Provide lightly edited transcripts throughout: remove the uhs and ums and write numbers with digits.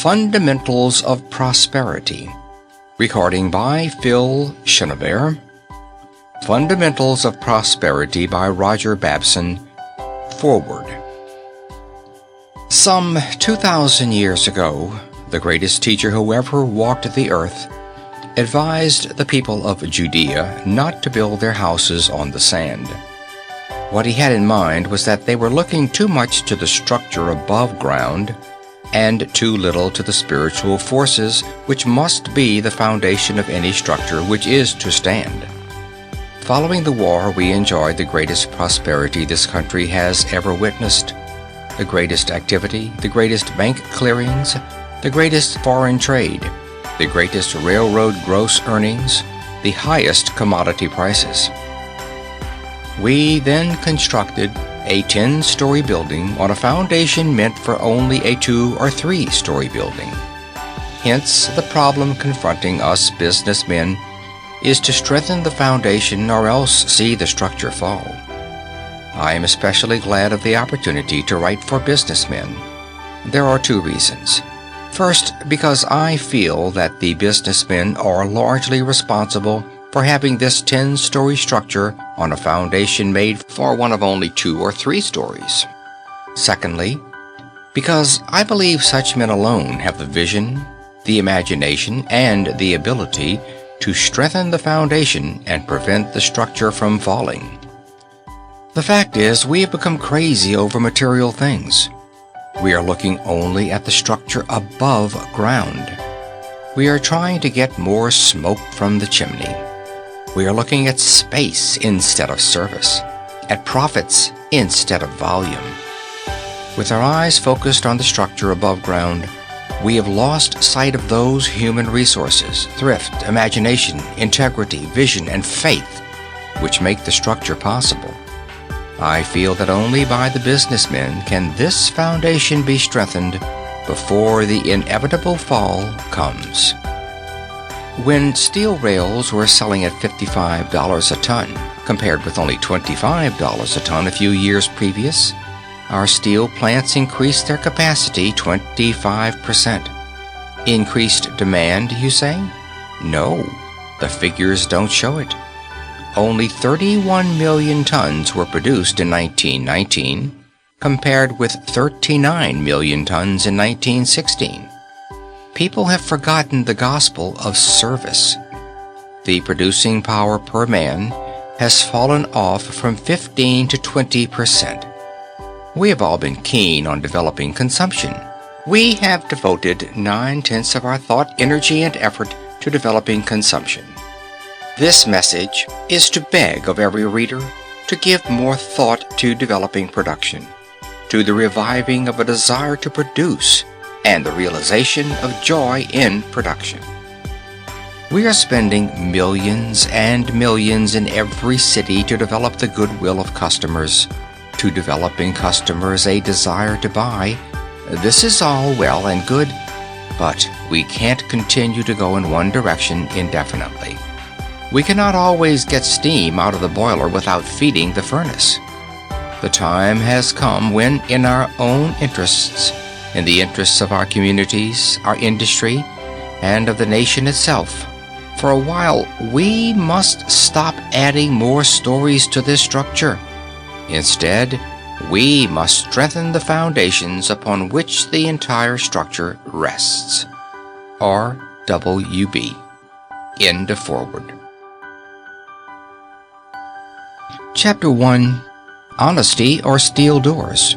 Fundamentals of Prosperity. Recording by Phil Schneider. Fundamentals of Prosperity by Roger Babson. Forward. Some 2,000 years ago, the greatest teacher who ever walked the earth advised the people of Judea not to build their houses on the sand. What he had in mind was that they were looking too much to the structure above ground and too little to the spiritual forces which must be the foundation of any structure which is to stand. Following the war, we enjoyed the greatest prosperity this country has ever witnessed, the greatest activity, the greatest bank clearings, the greatest foreign trade, the greatest railroad gross earnings, the highest commodity prices. We then constructed a 10-story building on a foundation meant for only a 2- or 3-story building. Hence, the problem confronting us businessmen is to strengthen the foundation or else see the structure fall. I am especially glad of the opportunity to write for businessmen. There are 2 reasons. First, because I feel that the businessmen are largely responsible for having this 10-story structure on a foundation made for one of only 2 or 3 stories. Secondly, because I believe such men alone have the vision, the imagination, and the ability to strengthen the foundation and prevent the structure from falling. The fact is, we have become crazy over material things. We are looking only at the structure above ground. We are trying to get more smoke from the chimney. We are looking at space instead of service, at profits instead of volume. With our eyes focused on the structure above ground, we have lost sight of those human resources, thrift, imagination, integrity, vision, and faith, which make the structure possible. I feel that only by the businessmen can this foundation be strengthened before the inevitable fall comes. When steel rails were selling at $55 a ton, compared with only $25 a ton a few years previous, our steel plants increased their capacity 25%. Increased demand, you say? No, the figures don't show it. Only 31 million tons were produced in 1919, compared with 39 million tons in 1916. People have forgotten the gospel of service. The producing power per man has fallen off from 15 to 20%. We have all been keen on developing consumption. We have devoted 9/10 of our thought, energy, and effort to developing consumption. This message is to beg of every reader to give more thought to developing production, to the reviving of a desire to produce, and the realization of joy in production. We are spending millions and millions in every city to develop the goodwill of customers, to develop in customers a desire to buy. This is all well and good, but we can't continue to go in one direction indefinitely. We cannot always get steam out of the boiler without feeding the furnace. The time has come when, in our own interests, in the interests of our communities, our industry, and of the nation itself, for a while we must stop adding more stories to this structure. Instead, we must strengthen the foundations upon which the entire structure rests. R.W.B. End of foreword. Chapter 1. Honesty or Steel Doors.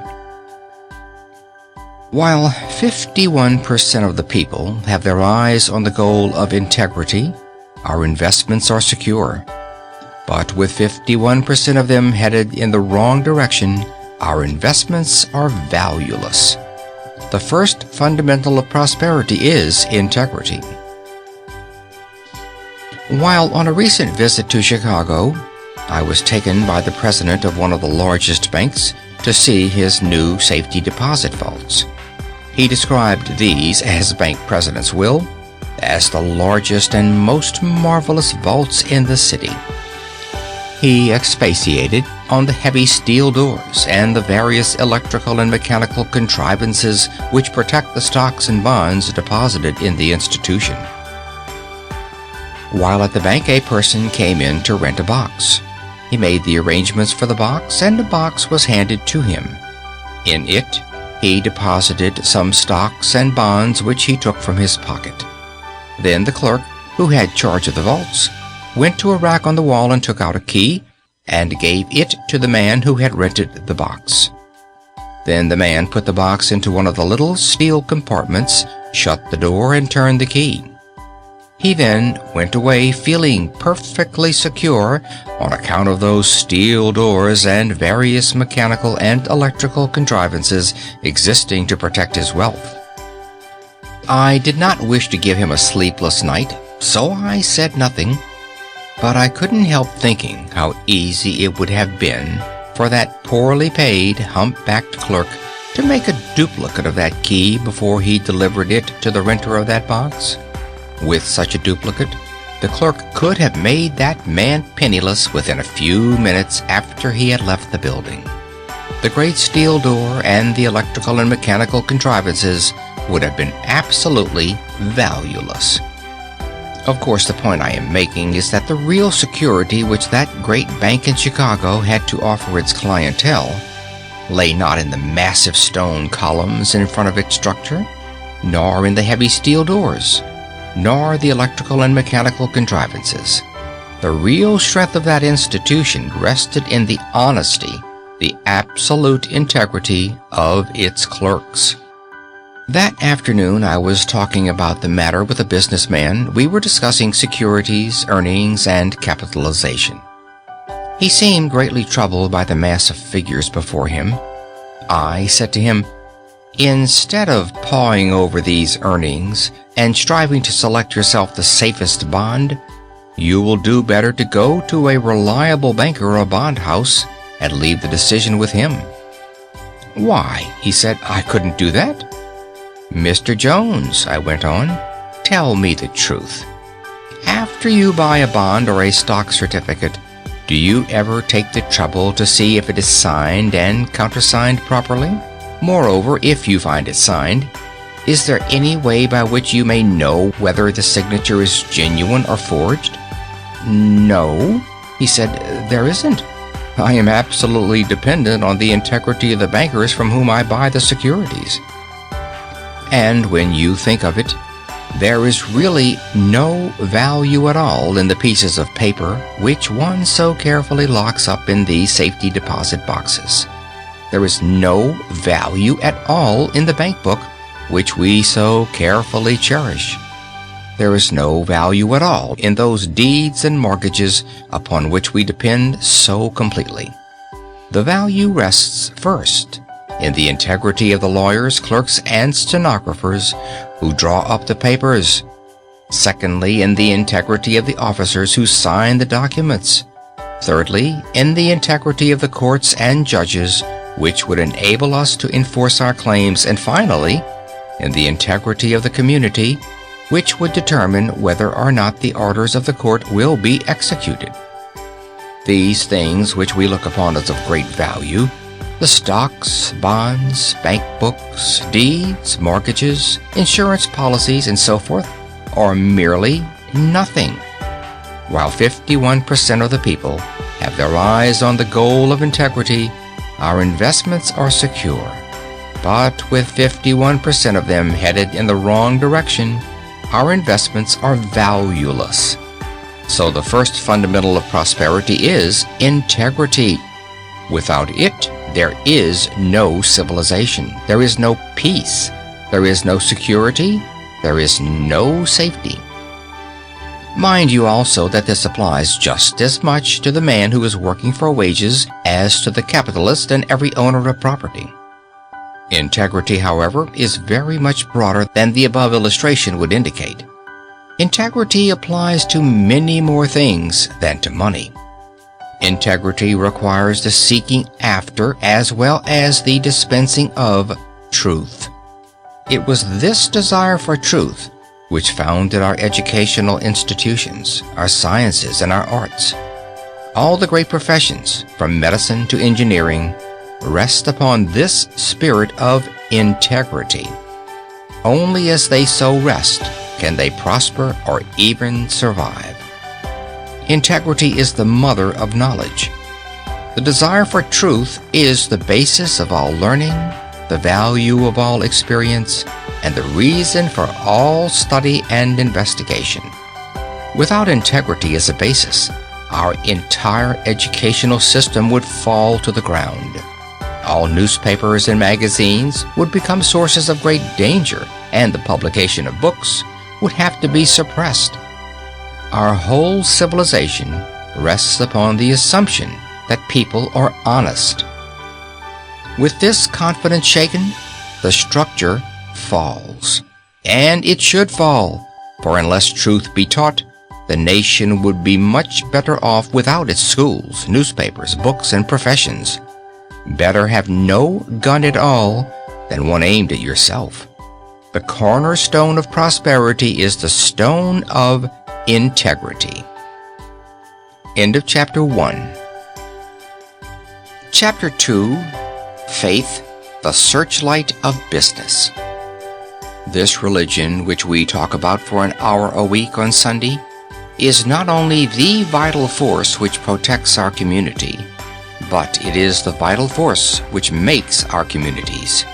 While 51% of the people have their eyes on the goal of integrity, our investments are secure. But with 51% of them headed in the wrong direction, our investments are valueless. The first fundamental of prosperity is integrity. While on a recent visit to Chicago, I was taken by the president of one of the largest banks to see his new safety deposit vaults. He described these, as bank presidents will, as the largest and most marvelous vaults in the city. He expatiated on the heavy steel doors and the various electrical and mechanical contrivances which protect the stocks and bonds deposited in the institution. While at the bank, a person came in to rent a box. He made the arrangements for the box, and a box was handed to him. In it, he deposited some stocks and bonds which he took from his pocket. Then the clerk, who had charge of the vaults, went to a rack on the wall and took out a key and gave it to the man who had rented the box. Then the man put the box into one of the little steel compartments, shut the door, and turned the key. He then went away feeling perfectly secure on account of those steel doors and various mechanical and electrical contrivances existing to protect his wealth. I did not wish to give him a sleepless night, so I said nothing, but I couldn't help thinking how easy it would have been for that poorly paid, hump-backed clerk to make a duplicate of that key before he delivered it to the renter of that box. With such a duplicate, the clerk could have made that man penniless within a few minutes after he had left the building. The great steel door and the electrical and mechanical contrivances would have been absolutely valueless. Of course, the point I am making is that the real security which that great bank in Chicago had to offer its clientele lay not in the massive stone columns in front of its structure, nor in the heavy steel doors, nor the electrical and mechanical contrivances. The real strength of that institution rested in the honesty, the absolute integrity of its clerks. That afternoon I was talking about the matter with a businessman. We were discussing securities, earnings, and capitalization. He seemed greatly troubled by the mass of figures before him. I said to him, "Instead of pawing over these earnings and striving to select yourself the safest bond, you will do better to go to a reliable banker or bond house and leave the decision with him." "Why?" he said. "I couldn't do that." "Mr. Jones," I went on, "tell me the truth. After you buy a bond or a stock certificate, do you ever take the trouble to see if it is signed and countersigned properly? Moreover, if you find it signed, is there any way by which you may know whether the signature is genuine or forged?" "No," he said, "there isn't. I am absolutely dependent on the integrity of the bankers from whom I buy the securities." And when you think of it, there is really no value at all in the pieces of paper which one so carefully locks up in these safety deposit boxes. There is no value at all in the bank book which we so carefully cherish. There is no value at all in those deeds and mortgages upon which we depend so completely. The value rests first in the integrity of the lawyers, clerks, and stenographers who draw up the papers. Secondly, in the integrity of the officers who sign the documents. Thirdly, in the integrity of the courts and judges which would enable us to enforce our claims. And finally, in the integrity of the community which would determine whether or not the orders of the court will be executed. These things which we look upon as of great value, the stocks, bonds, bank books, deeds, mortgages, insurance policies, and so forth, are merely nothing. While 51% of the people have their eyes on the goal of integrity, our investments are secure. But with 51% of them headed in the wrong direction, our investments are valueless. So the first fundamental of prosperity is integrity. Without it, there is no civilization, there is no peace, there is no security, there is no safety. Mind you also that this applies just as much to the man who is working for wages as to the capitalist and every owner of property. Integrity, however, is very much broader than the above illustration would indicate. Integrity applies to many more things than to money. Integrity requires the seeking after as well as the dispensing of truth. It was this desire for truth which founded our educational institutions, our sciences, and our arts. All the great professions, from medicine to engineering, rest upon this spirit of integrity. Only as they so rest can they prosper or even survive. Integrity is the mother of knowledge. The desire for truth is the basis of all learning, the value of all experience, and the reason for all study and investigation. Without integrity as a basis, our entire educational system would fall to the ground. All newspapers and magazines would become sources of great danger, and the publication of books would have to be suppressed. Our whole civilization rests upon the assumption that people are honest. With this confidence shaken, the structure falls. And it should fall, for unless truth be taught, the nation would be much better off without its schools, newspapers, books, and professions. Better have no gun at all than one aimed at yourself. The cornerstone of prosperity is the stone of integrity. End of Chapter 1. Chapter 2. Faith, the Searchlight of Business. This religion, which we talk about for an hour a week on Sunday, is not only the vital force which protects our community, but it is the vital force which makes our communities.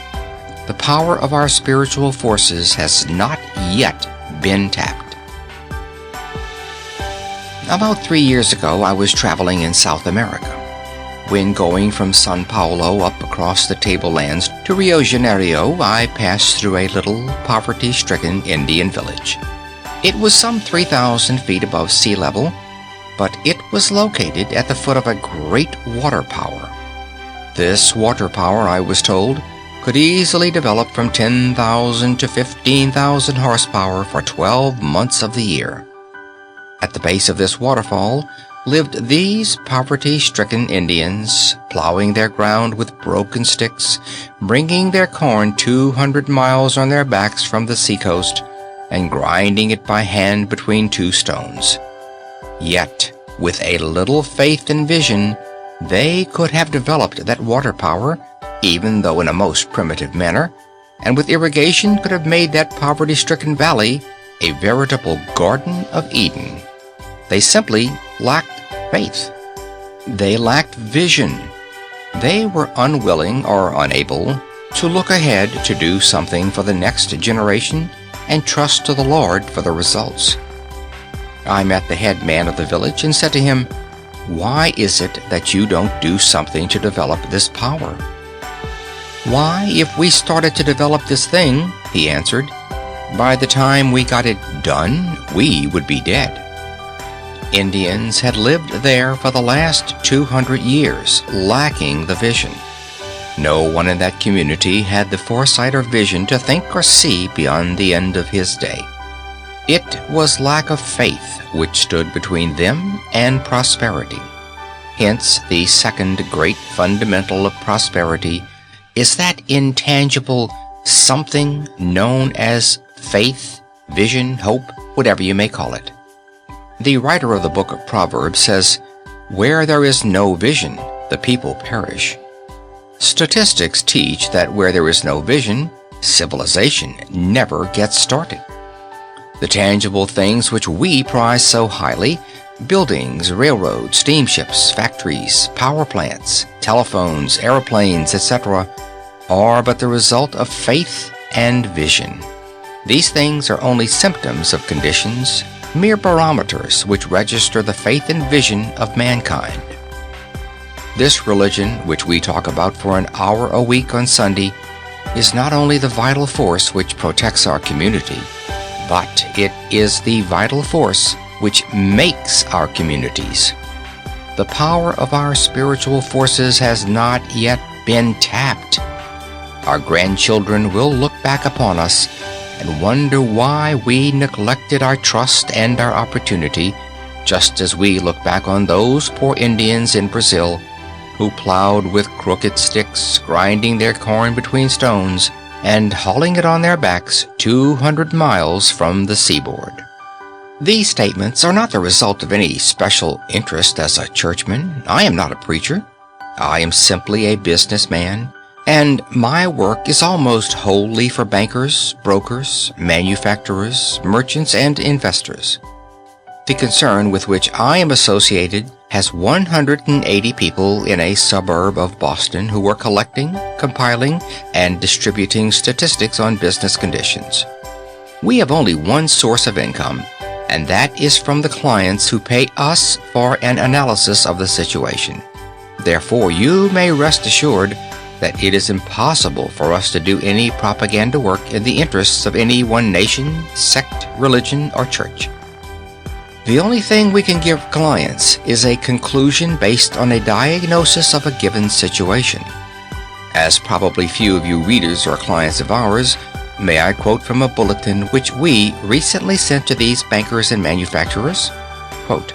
The power of our spiritual forces has not yet been tapped. About 3 years ago, I was traveling in South America. When going from Sao Paulo up across the tablelands to Rio de Janeiro, I passed through a little poverty-stricken Indian village. It was some 3,000 feet above sea level, but it was located at the foot of a great water power. This water power, I was told, could easily develop from 10,000 to 15,000 horsepower for 12 months of the year. At the base of this waterfall lived these poverty-stricken Indians, plowing their ground with broken sticks, bringing their corn 200 miles on their backs from the seacoast, and grinding it by hand between two stones. Yet, with a little faith and vision, they could have developed that water power, even though in a most primitive manner, and with irrigation could have made that poverty-stricken valley a veritable Garden of Eden. They simply lacked faith. They lacked vision. They were unwilling or unable to look ahead to do something for the next generation and trust to the Lord for the results. I met the head man of the village and said to him, "Why is it that you don't do something to develop this power?" "Why, if we started to develop this thing," he answered, "by the time we got it done, we would be dead." Indians had lived there for the last 200 years, lacking the vision. No one in that community had the foresight or vision to think or see beyond the end of his day. It was lack of faith which stood between them and prosperity. Hence, the second great fundamental of prosperity is that intangible something known as faith, vision, hope, whatever you may call it. The writer of the book of Proverbs says, "Where there is no vision, the people perish." Statistics teach that where there is no vision, civilization never gets started. The tangible things which we prize so highly, buildings, railroads, steamships, factories, power plants, telephones, airplanes, etc., are but the result of faith and vision. These things are only symptoms of conditions, mere barometers which register the faith and vision of mankind. This religion, which we talk about for an hour a week on Sunday, is not only the vital force which protects our community, but it is the vital force which makes our communities. The power of our spiritual forces has not yet been tapped. Our grandchildren will look back upon us and wonder why we neglected our trust and our opportunity, just as we look back on those poor Indians in Brazil who plowed with crooked sticks, grinding their corn between stones, and hauling it on their backs 200 miles from the seaboard. These statements are not the result of any special interest as a churchman. I am not a preacher. I am simply a businessman, and my work is almost wholly for bankers, brokers, manufacturers, merchants, and investors. The concern with which I am associated has 180 people in a suburb of Boston who are collecting, compiling, and distributing statistics on business conditions. We have only one source of income, and that is from the clients who pay us for an analysis of the situation. Therefore, you may rest assured that it is impossible for us to do any propaganda work in the interests of any one nation, sect, religion, or church. The only thing we can give clients is a conclusion based on a diagnosis of a given situation. As probably few of you readers are clients of ours, may I quote from a bulletin which we recently sent to these bankers and manufacturers? Quote,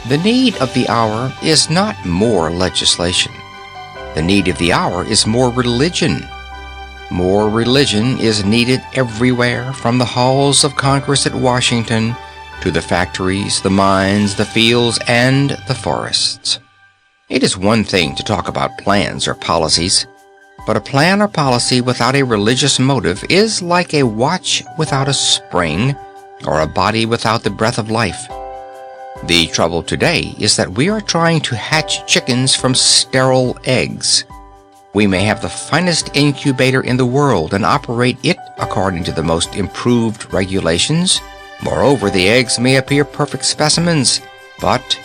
"The need of the hour is not more legislation. The need of the hour is more religion. More religion is needed everywhere, from the halls of Congress at Washington to the factories, the mines, the fields, and the forests." It is one thing to talk about plans or policies, but a plan or policy without a religious motive is like a watch without a spring, or a body without the breath of life. The trouble today is that we are trying to hatch chickens from sterile eggs. We may have the finest incubator in the world and operate it according to the most improved regulations. Moreover, the eggs may appear perfect specimens, but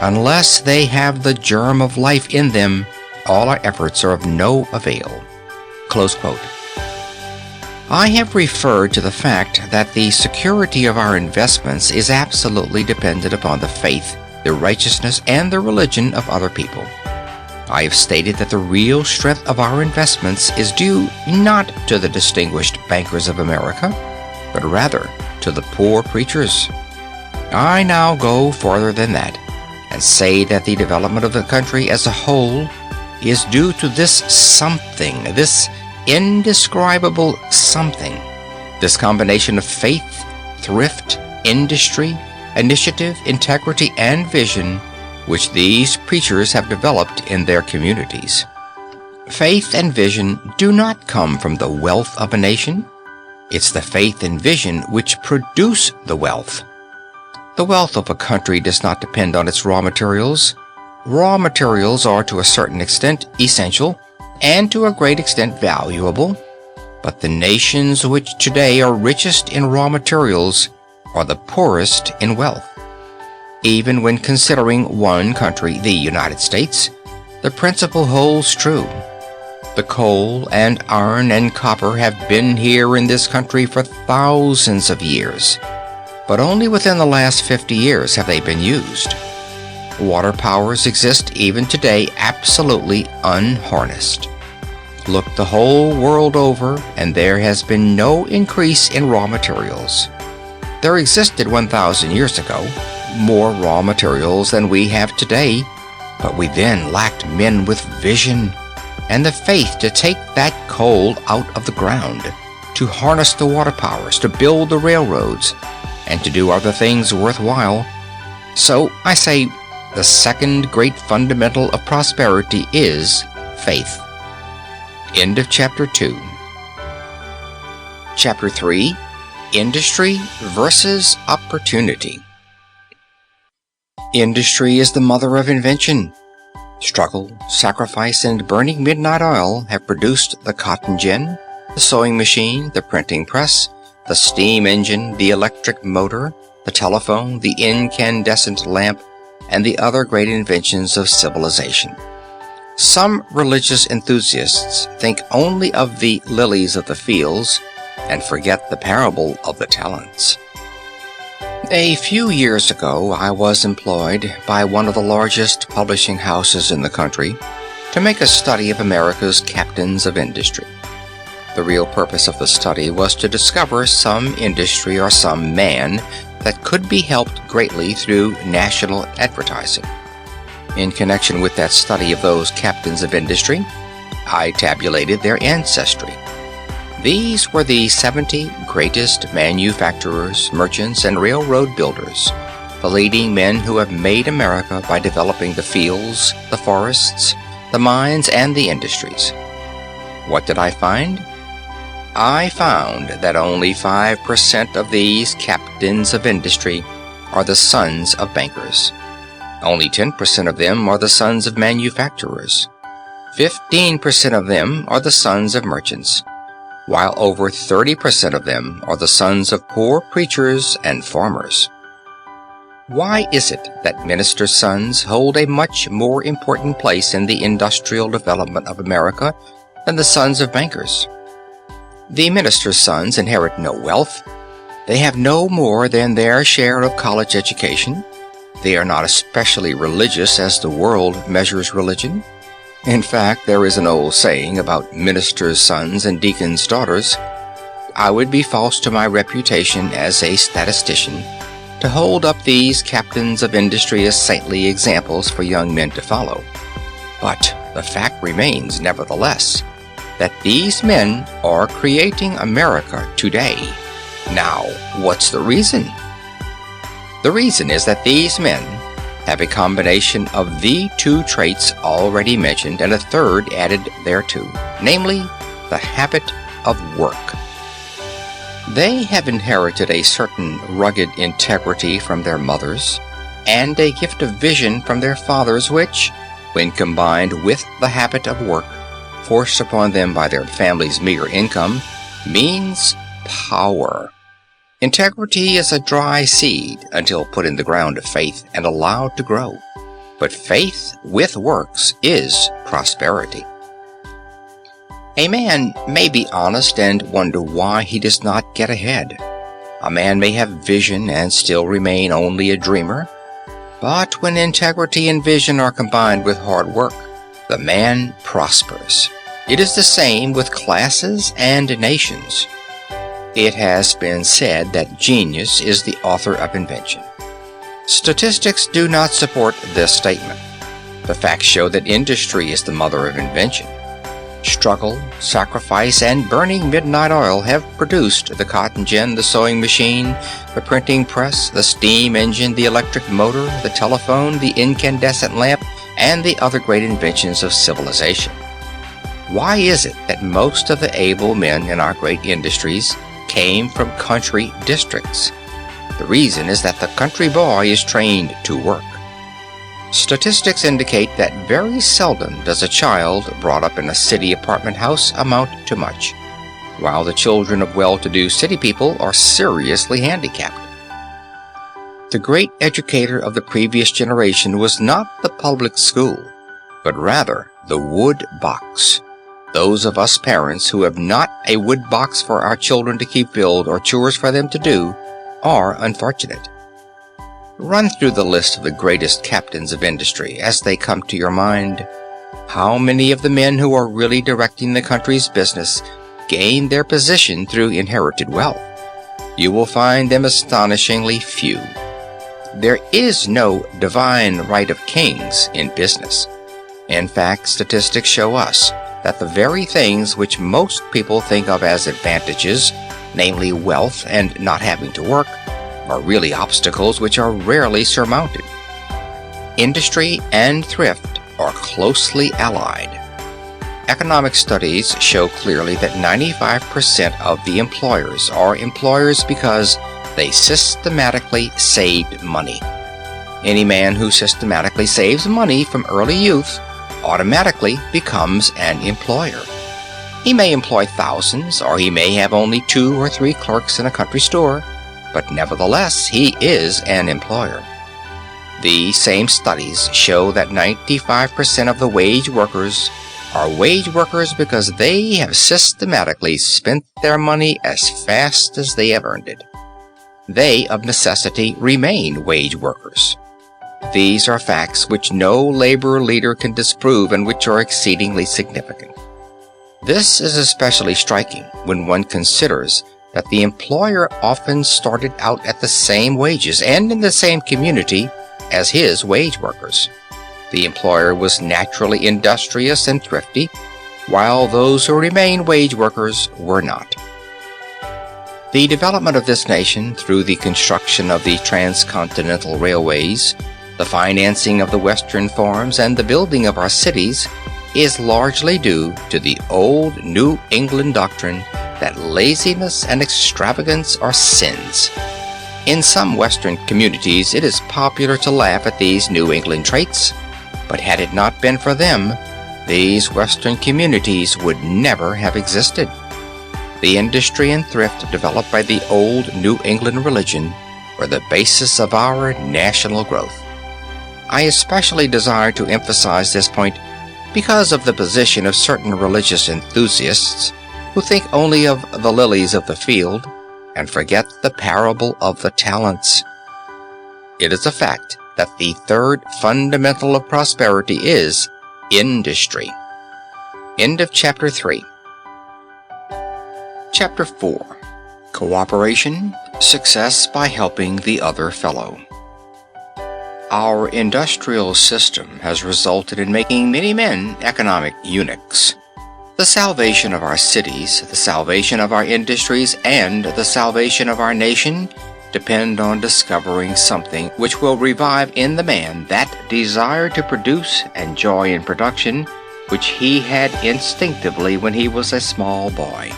unless they have the germ of life in them, all our efforts are of no avail. Close quote. I have referred to the fact that the security of our investments is absolutely dependent upon the faith, the righteousness, and the religion of other people. I have stated that the real strength of our investments is due not to the distinguished bankers of America, but rather to the poor preachers. I now go farther than that and say that the development of the country as a whole is due to this something, this indescribable something, this combination of faith, thrift, industry, initiative, integrity, and vision which these preachers have developed in their communities. Faith and vision do not come from the wealth of a nation. It's the faith and vision which produce the wealth. The wealth of a country does not depend on its raw materials. Raw materials are to a certain extent essential and to a great extent valuable, but the nations which today are richest in raw materials are the poorest in wealth. Even when considering one country, the United States, the principle holds true. The coal and iron and copper have been here in this country for thousands of years, but only within the last 50 years have they been used. Water powers exist even today absolutely unharnessed. Look the whole world over, and there has been no increase in raw materials. There existed 1,000 years ago more raw materials than we have today, but we then lacked men with vision and the faith to take that coal out of the ground, to harness the water powers, to build the railroads, and to do other things worthwhile. So I say the second great fundamental of prosperity is faith. End of Chapter 2. Chapter 3. Industry versus opportunity. Industry is the mother of invention. Struggle, sacrifice, and burning midnight oil have produced the cotton gin, the sewing machine, the printing press, the steam engine, the electric motor, the telephone, the incandescent lamp, and the other great inventions of civilization. Some religious enthusiasts think only of the lilies of the fields and forget the parable of the talents. A few years ago, I was employed by one of the largest publishing houses in the country to make a study of America's captains of industry. The real purpose of the study was to discover some industry or some man that could be helped greatly through national advertising. In connection with that study of those captains of industry, I tabulated their ancestry. These were the 70 greatest manufacturers, merchants, and railroad builders, the leading men who have made America by developing the fields, the forests, the mines, and the industries. What did I find? I found that only 5% of these captains of industry are the sons of bankers. Only 10% of them are the sons of manufacturers. 15% of them are the sons of merchants, while over 30% of them are the sons of poor preachers and farmers. Why is it that ministers' sons hold a much more important place in the industrial development of America than the sons of bankers? The ministers' sons inherit no wealth. They have no more than their share of college education. They are not especially religious as the world measures religion. In fact, there is an old saying about ministers' sons and deacons' daughters. I would be false to my reputation as a statistician to hold up these captains of industry as saintly examples for young men to follow. But the fact remains, nevertheless, that these men are creating America today. Now, what's the reason? The reason is that these men have a combination of the two traits already mentioned and a third added thereto, namely, the habit of work. They have inherited a certain rugged integrity from their mothers and a gift of vision from their fathers which, when combined with the habit of work forced upon them by their family's meager income, means power. Integrity is a dry seed until put in the ground of faith and allowed to grow. But faith with works is prosperity. A man may be honest and wonder why he does not get ahead. A man may have vision and still remain only a dreamer. But when integrity and vision are combined with hard work, the man prospers. It is the same with classes and nations. It has been said that genius is the author of invention. Statistics do not support this statement. The facts show that industry is the mother of invention. Struggle, sacrifice, and burning midnight oil have produced the cotton gin, the sewing machine, the printing press, the steam engine, the electric motor, the telephone, the incandescent lamp, and the other great inventions of civilization. Why is it that most of the able men in our great industries came from country districts? The reason is that the country boy is trained to work. Statistics indicate that very seldom does a child brought up in a city apartment house amount to much, while the children of well-to-do city people are seriously handicapped. The great educator of the previous generation was not the public school, but rather the wood box. Those of us parents who have not a wood box for our children to keep filled or chores for them to do are unfortunate. Run through the list of the greatest captains of industry as they come to your mind. How many of the men who are really directing the country's business gain their position through inherited wealth? You will find them astonishingly few. There is no divine right of kings in business. In fact, statistics show us that the very things which most people think of as advantages, namely wealth and not having to work, are really obstacles which are rarely surmounted. Industry and thrift are closely allied. Economic studies show clearly that 95% of the employers are employers because they systematically saved money. Any man who systematically saves money from early youth automatically becomes an employer. He may employ thousands, or he may have only 2 or 3 clerks in a country store, but nevertheless he is an employer. These same studies show that 95% of the wage workers are wage workers because they have systematically spent their money as fast as they have earned it. They, of necessity, remain wage workers. These are facts which no labor leader can disprove and which are exceedingly significant. This is especially striking when one considers that the employer often started out at the same wages and in the same community as his wage workers. The employer was naturally industrious and thrifty. while those who remained wage workers were not. The development of this nation through the construction of the transcontinental railways, the financing of the western farms, and the building of our cities is largely due to the old New England doctrine that laziness and extravagance are sins. In some western communities, it is popular to laugh at these New England traits, but had it not been for them, these western communities would never have existed. The industry and thrift developed by the old New England religion were the basis of our national growth. I especially desire to emphasize this point because of the position of certain religious enthusiasts who think only of the lilies of the field and forget the parable of the talents. It is a fact that the third fundamental of prosperity is industry. End of Chapter 3. Chapter 4. Cooperation, Success by Helping the Other Fellow. Our industrial system has resulted in making many men economic eunuchs. The salvation of our cities, the salvation of our industries, and the salvation of our nation depend on discovering something which will revive in the man that desire to produce and joy in production which he had instinctively when he was a small boy.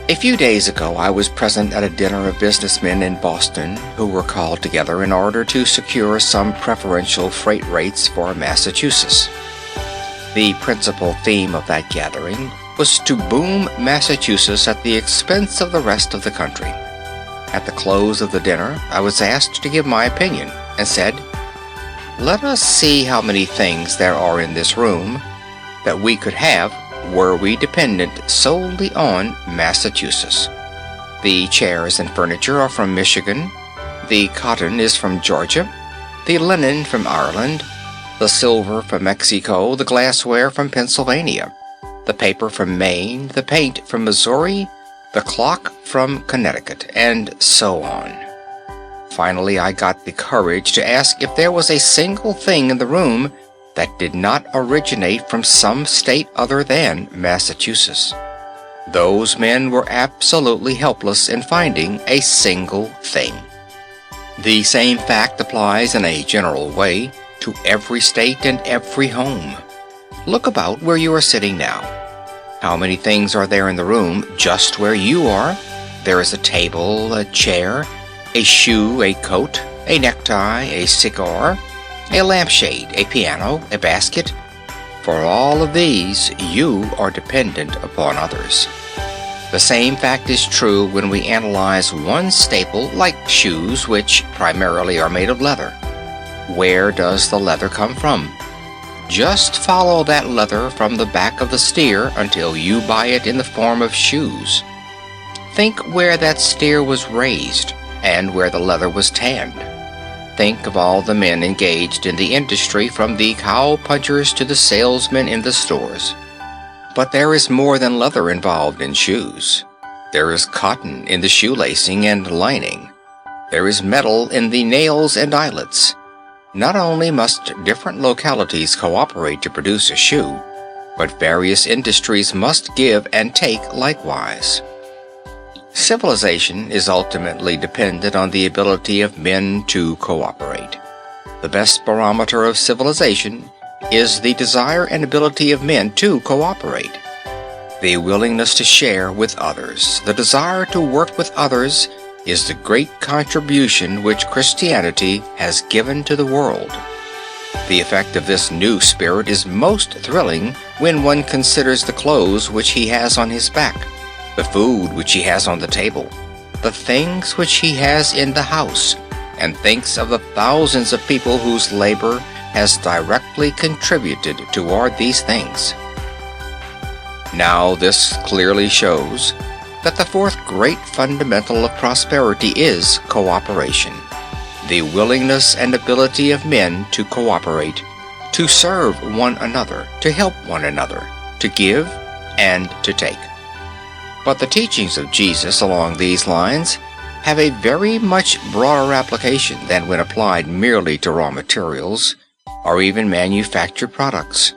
A few days ago, I was present at a dinner of businessmen in Boston who were called together in order to secure some preferential freight rates for Massachusetts. The principal theme of that gathering was to boom Massachusetts at the expense of the rest of the country. At the close of the dinner, I was asked to give my opinion and said, "Let us see how many things there are in this room that we could have were we dependent solely on Massachusetts. The chairs and furniture are from Michigan, the cotton is from Georgia, the linen from Ireland, the silver from Mexico, the glassware from Pennsylvania, the paper from Maine, the paint from Missouri, the clock from Connecticut, and so on." Finally, I got the courage to ask if there was a single thing in the room that did not originate from some state other than Massachusetts. Those men were absolutely helpless in finding a single thing. The same fact applies in a general way to every state and every home. Look about where you are sitting now. How many things are there in the room just where you are? There is a table, a chair, a shoe, a coat, a necktie, a cigar, a lampshade, a piano, a basket. For all of these, you are dependent upon others. The same fact is true when we analyze one staple like shoes, which primarily are made of leather. Where does the leather come from? Just follow that leather from the back of the steer until you buy it in the form of shoes. Think where that steer was raised and where the leather was tanned. Think of all the men engaged in the industry, from the cow-punchers to the salesmen in the stores. But there is more than leather involved in shoes. There is cotton in the shoelacing and lining. There is metal in the nails and eyelets. Not only must different localities cooperate to produce a shoe, but various industries must give and take likewise. Civilization is ultimately dependent on the ability of men to cooperate. The best barometer of civilization is the desire and ability of men to cooperate. The willingness to share with others, the desire to work with others, is the great contribution which Christianity has given to the world. The effect of this new spirit is most thrilling when one considers the clothes which he has on his back, the food which he has on the table, the things which he has in the house, and thinks of the thousands of people whose labor has directly contributed toward these things. Now this clearly shows that the fourth great fundamental of prosperity is cooperation, the willingness and ability of men to cooperate, to serve one another, to help one another, to give and to take. But the teachings of Jesus along these lines have a very much broader application than when applied merely to raw materials or even manufactured products.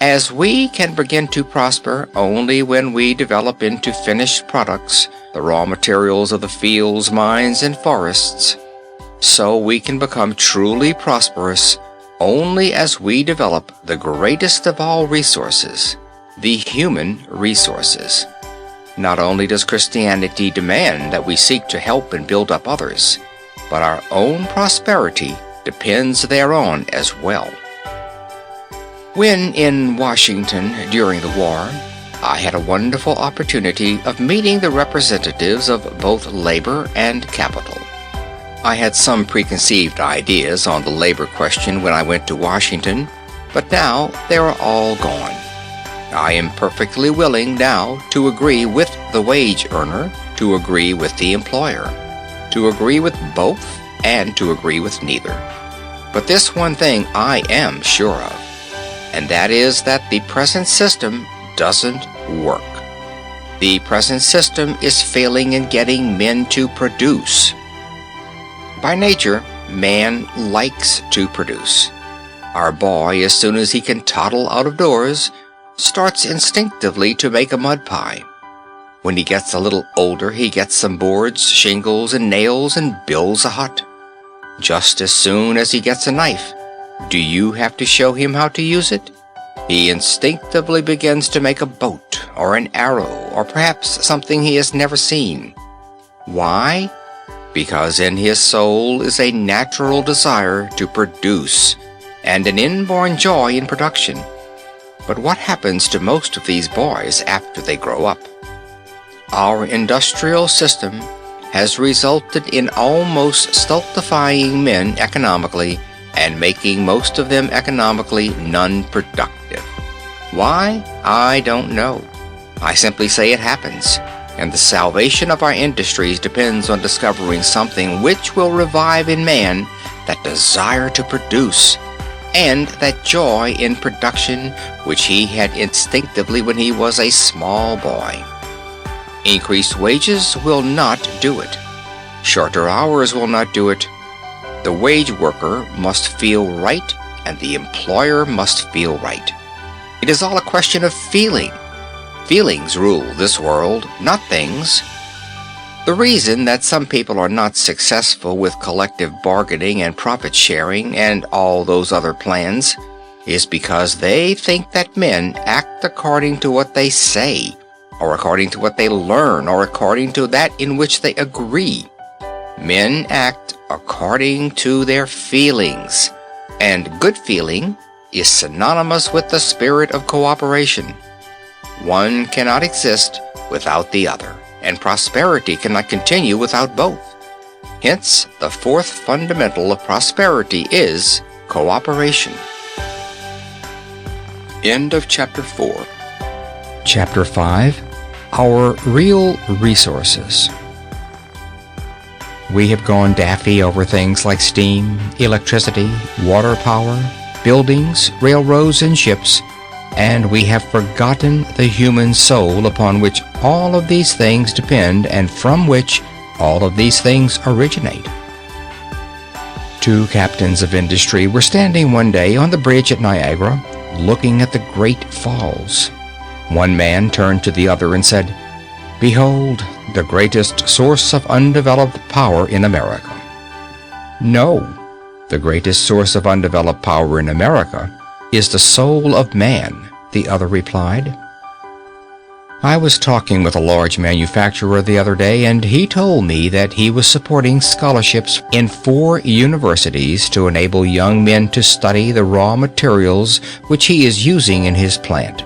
as we can begin to prosper only when we develop into finished products the raw materials of the fields, mines, and forests, so we can become truly prosperous only as we develop the greatest of all resources, the human resources. Not only does Christianity demand that we seek to help and build up others, but our own prosperity depends thereon as well. When in Washington during the war, I had a wonderful opportunity of meeting the representatives of both labor and capital. I had some preconceived ideas on the labor question when I went to Washington, but now they are all gone. I am perfectly willing now to agree with the wage earner, to agree with the employer, to agree with both, and to agree with neither. But this one thing I am sure of, and that is that the present system doesn't work. The present system is failing in getting men to produce. By nature, man likes to produce. Our boy, as soon as he can toddle out of doors, starts instinctively to make a mud pie. When he gets a little older, he gets some boards, shingles, and nails and builds a hut. Just as soon as he gets a knife, do you have to show him how to use it? He instinctively begins to make a boat, or an arrow, or perhaps something he has never seen. Why? Because in his soul is a natural desire to produce, and an inborn joy in production. But what happens to most of these boys after they grow up? Our industrial system has resulted in almost stultifying men economically and making most of them economically non-productive. Why? I don't know. I simply say it happens, and the salvation of our industries depends on discovering something which will revive in man that desire to produce, and that joy in production which he had instinctively when he was a small boy. Increased wages will not do it. Shorter hours will not do it. The wage worker must feel right, and the employer must feel right. It is all a question of feeling. Feelings rule this world, not things. The reason that some people are not successful with collective bargaining and profit sharing and all those other plans is because they think that men act according to what they say, or according to what they learn, or according to that in which they agree. Men act according to their feelings, and good feeling is synonymous with the spirit of cooperation. One cannot exist without the other, and prosperity cannot continue without both. Hence, the fourth fundamental of prosperity is cooperation. End of Chapter 4. Chapter 5. Our Real Resources. We have gone daffy over things like steam, electricity, water power, buildings, railroads, and ships, and we have forgotten the human soul upon which all of these things depend and from which all of these things originate. Two captains of industry were standing one day on the bridge at Niagara, looking at the great falls. One man turned to the other and said, "Behold, the greatest source of undeveloped power in America." "No, the greatest source of undeveloped power in America is the soul of man," the other replied. I was talking with a large manufacturer the other day, and he told me that he was supporting scholarships in 4 universities to enable young men to study the raw materials which he is using in his plant.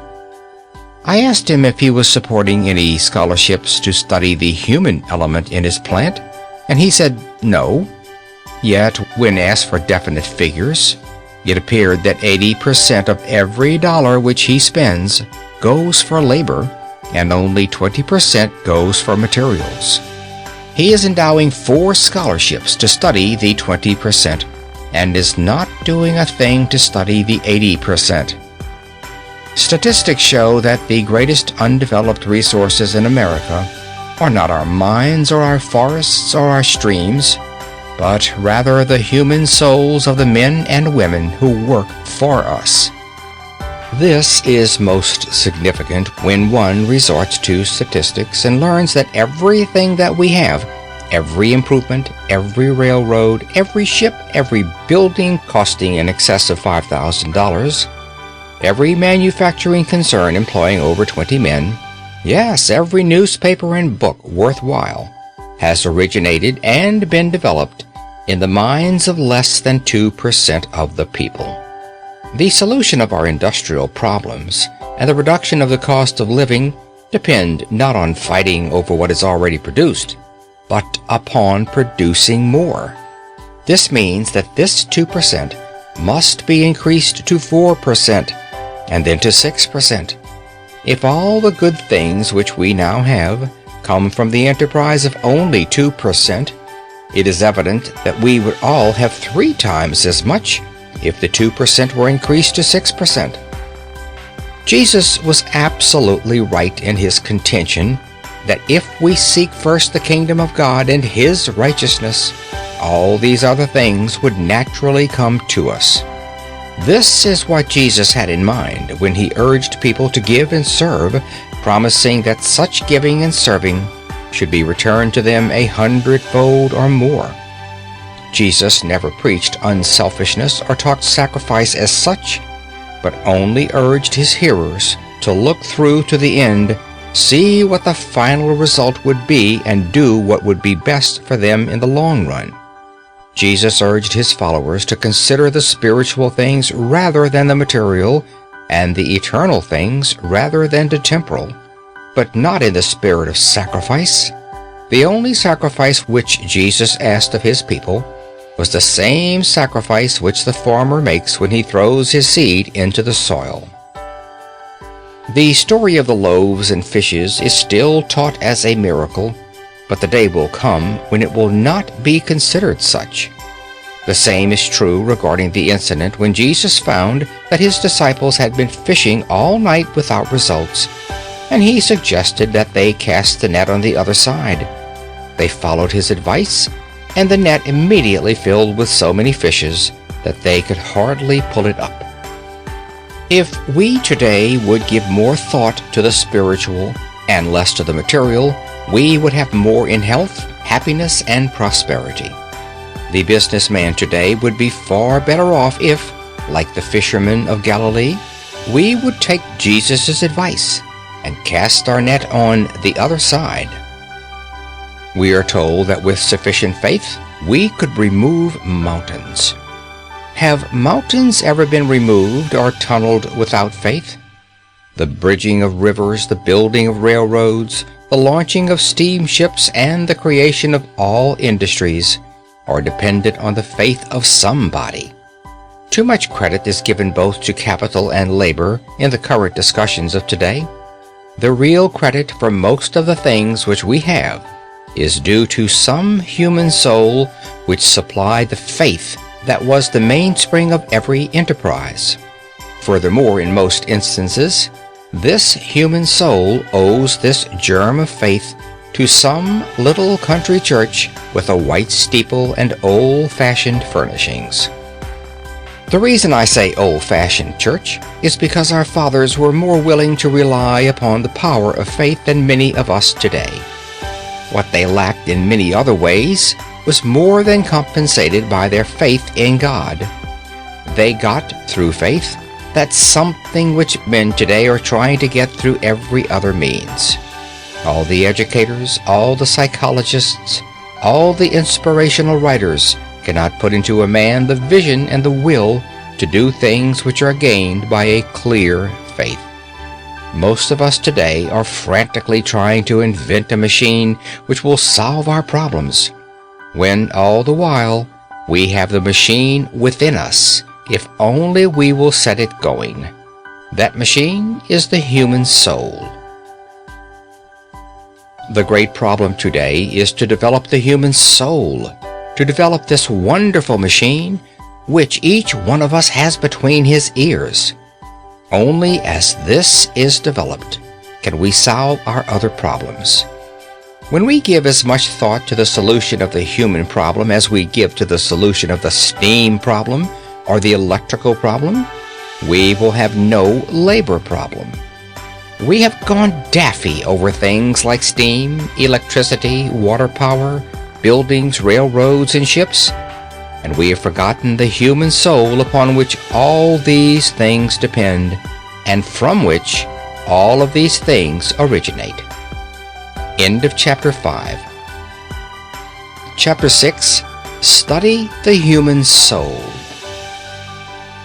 I asked him if he was supporting any scholarships to study the human element in his plant, and he said no. Yet, when asked for definite figures, it appeared that 80% of every dollar which he spends goes for labor, and only 20% goes for materials. He is endowing 4 scholarships to study the 20%, and is not doing a thing to study the 80%. Statistics show that the greatest undeveloped resources in America are not our mines or our forests or our streams, but rather the human souls of the men and women who work for us. This is most significant when one resorts to statistics and learns that everything that we have, every improvement, every railroad, every ship, every building costing in excess of $5,000, every manufacturing concern employing over 20 men, yes, every newspaper and book worthwhile, has originated and been developed in the minds of less than 2% of the people. The solution of our industrial problems and the reduction of the cost of living depend not on fighting over what is already produced, but upon producing more. This means that this 2% must be increased to 4% and then to 6%. If all the good things which we now have come from the enterprise of only 2%, it is evident that we would all have 3 times as much if the 2% were increased to 6%. Jesus was absolutely right in his contention that if we seek first the kingdom of God and his righteousness, all these other things would naturally come to us. This is what Jesus had in mind when he urged people to give and serve, promising that such giving and serving should be returned to them 100-fold or more. Jesus never preached unselfishness or taught sacrifice as such, but only urged his hearers to look through to the end, see what the final result would be, and do what would be best for them in the long run. Jesus urged his followers to consider the spiritual things rather than the material, and the eternal things rather than the temporal, but not in the spirit of sacrifice. The only sacrifice which Jesus asked of his people was the same sacrifice which the farmer makes when he throws his seed into the soil. The story of the loaves and fishes is still taught as a miracle, but the day will come when it will not be considered such. The same is true regarding the incident when Jesus found that his disciples had been fishing all night without results, and he suggested that they cast the net on the other side. They followed his advice, and the net immediately filled with so many fishes that they could hardly pull it up. If we today would give more thought to the spiritual and less to the material, we would have more in health, happiness, and prosperity. The businessman today would be far better off if, like the fishermen of Galilee, we would take Jesus' advice and cast our net on the other side. We are told that with sufficient faith, we could remove mountains. Have mountains ever been removed or tunneled without faith? The bridging of rivers, the building of railroads, the launching of steamships, and the creation of all industries are dependent on the faith of somebody. Too much credit is given both to capital and labor in the current discussions of today. The real credit for most of the things which we have is due to some human soul which supplied the faith that was the mainspring of every enterprise. Furthermore, in most instances, this human soul owes this germ of faith to some little country church with a white steeple and old-fashioned furnishings. The reason I say old-fashioned church is because our fathers were more willing to rely upon the power of faith than many of us today. What they lacked in many other ways was more than compensated by their faith in God. They got, through faith, that something which men today are trying to get through every other means. All the educators, all the psychologists, all the inspirational writers cannot put into a man the vision and the will to do things which are gained by a clear faith. Most of us today are frantically trying to invent a machine which will solve our problems, when all the while we have the machine within us, if only we will set it going. That machine is the human soul. The great problem today is to develop the human soul, to develop this wonderful machine which each one of us has between his ears. Only as this is developed can we solve our other problems. When we give as much thought to the solution of the human problem as we give to the solution of the steam problem or the electrical problem, we will have no labor problem. We have gone daffy over things like steam, electricity, water power, buildings, railroads, and ships, and we have forgotten the human soul upon which all these things depend, and from which all of these things originate. End of Chapter 5. Chapter 6. Study the human soul.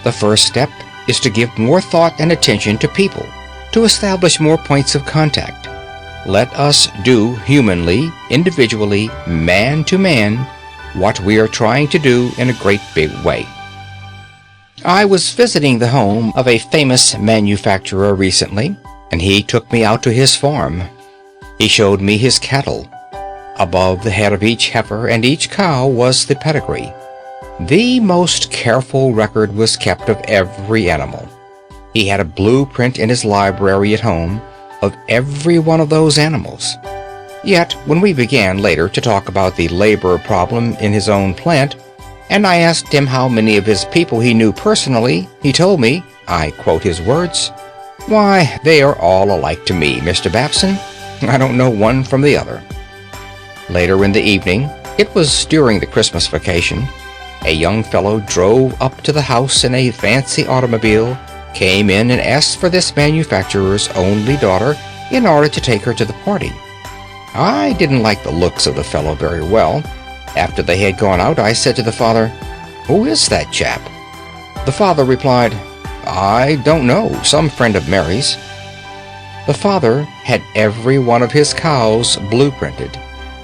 The first step is to give more thought and attention to people, to establish more points of contact. Let us do humanly, individually, man to man, what we are trying to do in a great big way. I was visiting the home of a famous manufacturer recently, and he took me out to his farm. He showed me his cattle. Above the head of each heifer and each cow was the pedigree. The most careful record was kept of every animal. He had a blueprint in his library at home of every one of those animals. Yet, when we began later to talk about the labor problem in his own plant, and I asked him how many of his people he knew personally, he told me, I quote his words, "Why, they are all alike to me, Mr. Babson. I don't know one from the other." Later in the evening, it was during the Christmas vacation, a young fellow drove up to the house in a fancy automobile, came in and asked for this manufacturer's only daughter in order to take her to the party. I didn't like the looks of the fellow very well. After they had gone out, I said to the father, "Who is that chap?" The father replied, "I don't know, some friend of Mary's." The father had every one of his cows blueprinted,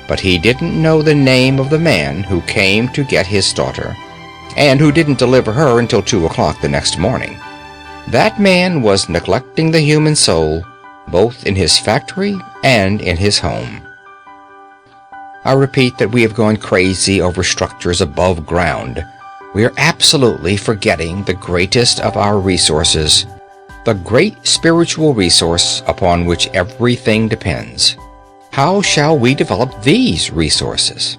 but he didn't know the name of the man who came to get his daughter, and who didn't deliver her until 2 o'clock the next morning. That man was neglecting the human soul, both in his factory and in his home. I repeat that we have gone crazy over structures above ground. We are absolutely forgetting the greatest of our resources, the great spiritual resource upon which everything depends. How shall we develop these resources?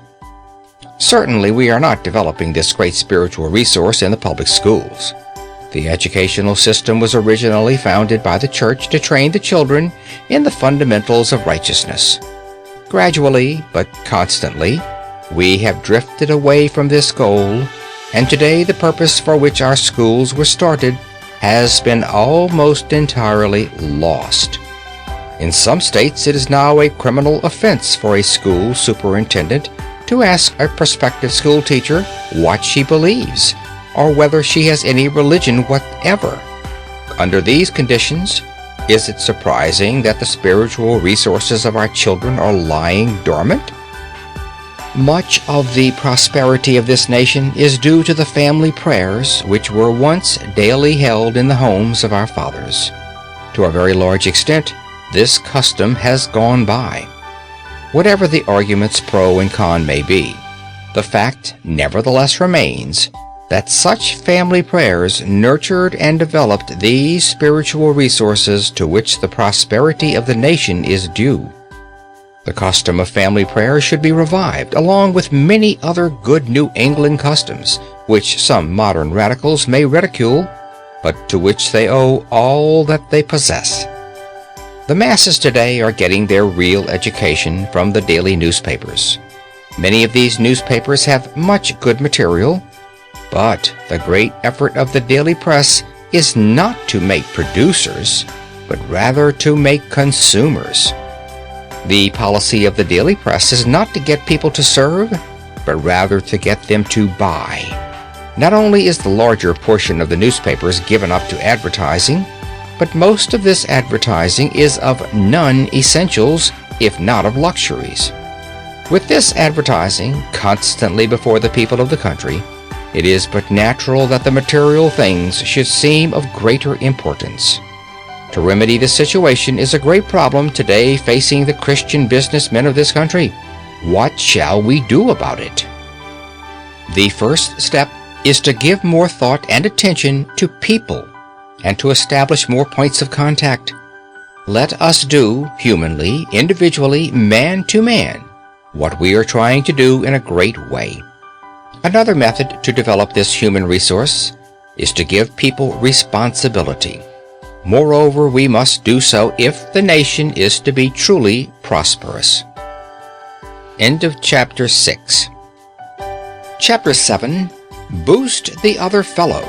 Certainly we are not developing this great spiritual resource in the public schools. The educational system was originally founded by the church to train the children in the fundamentals of righteousness. Gradually, but constantly, we have drifted away from this goal, and today the purpose for which our schools were started has been almost entirely lost. In some states, it is now a criminal offense for a school superintendent to ask a prospective school teacher what she believes, or whether she has any religion whatever. Under these conditions, is it surprising that the spiritual resources of our children are lying dormant? Much of the prosperity of this nation is due to the family prayers which were once daily held in the homes of our fathers. To a very large extent, this custom has gone by. Whatever the arguments pro and con may be, the fact nevertheless remains that such family prayers nurtured and developed these spiritual resources to which the prosperity of the nation is due. The custom of family prayer should be revived, along with many other good New England customs, which some modern radicals may ridicule, but to which they owe all that they possess. The masses today are getting their real education from the daily newspapers. Many of these newspapers have much good material, but the great effort of the daily press is not to make producers, but rather to make consumers. The policy of the daily press is not to get people to serve, but rather to get them to buy. Not only is the larger portion of the newspapers given up to advertising, but most of this advertising is of non-essentials, if not of luxuries. With this advertising constantly before the people of the country, it is but natural that the material things should seem of greater importance. To remedy this situation is a great problem today facing the Christian businessmen of this country. What shall we do about it? The first step is to give more thought and attention to people and to establish more points of contact. Let us do, humanly, individually, man to man, what we are trying to do in a great way. Another method to develop this human resource is to give people responsibility. Moreover, we must do so if the nation is to be truly prosperous. End of Chapter 6. Chapter 7. Boost the other fellow.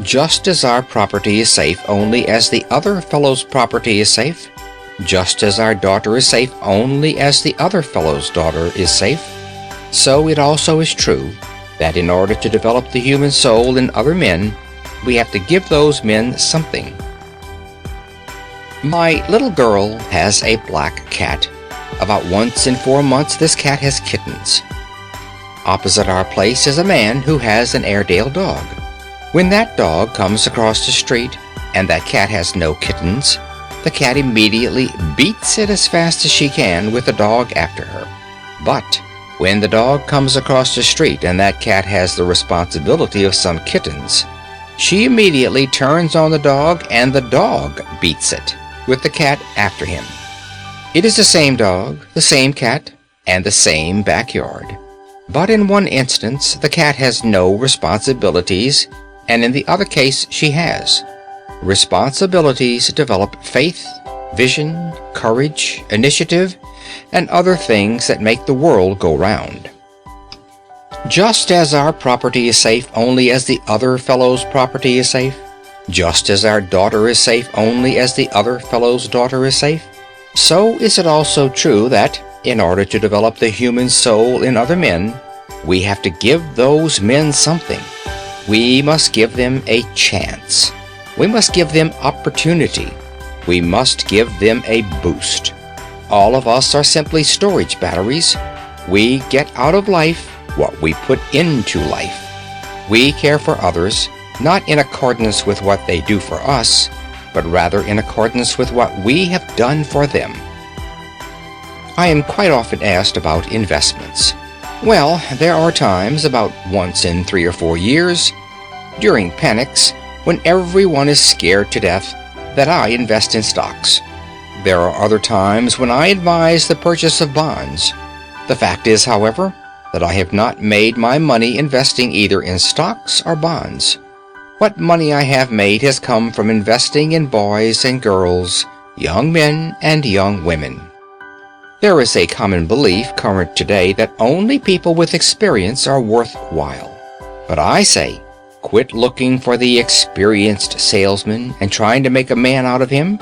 Just as our property is safe only as the other fellow's property is safe, just as our daughter is safe only as the other fellow's daughter is safe, so it also is true that in order to develop the human soul in other men, we have to give those men something. My little girl has a black cat. About once in 4 months, this cat has kittens. Opposite our place is a man who has an Airedale dog. When that dog comes across the street and that cat has no kittens, the cat immediately beats it as fast as she can with the dog after her. But when the dog comes across the street and that cat has the responsibility of some kittens, she immediately turns on the dog and the dog beats it, with the cat after him. It is the same dog, the same cat, and the same backyard. But in one instance, the cat has no responsibilities, and in the other case, she has. Responsibilities develop faith, vision, courage, initiative, and other things that make the world go round. Just as our property is safe only as the other fellow's property is safe, just as our daughter is safe only as the other fellow's daughter is safe, so is it also true that, in order to develop the human soul in other men, we have to give those men something. We must give them a chance. We must give them opportunity. We must give them a boost. All of us are simply storage batteries. We get out of life what we put into life. We care for others, not in accordance with what they do for us, but rather in accordance with what we have done for them. I am quite often asked about investments. Well, there are times, about once in 3 or 4 years, during panics, when everyone is scared to death, that I invest in stocks. There are other times when I advise the purchase of bonds. The fact is, however, that I have not made my money investing either in stocks or bonds. What money I have made has come from investing in boys and girls, young men and young women. There is a common belief current today that only people with experience are worthwhile. But I say, quit looking for the experienced salesman and trying to make a man out of him.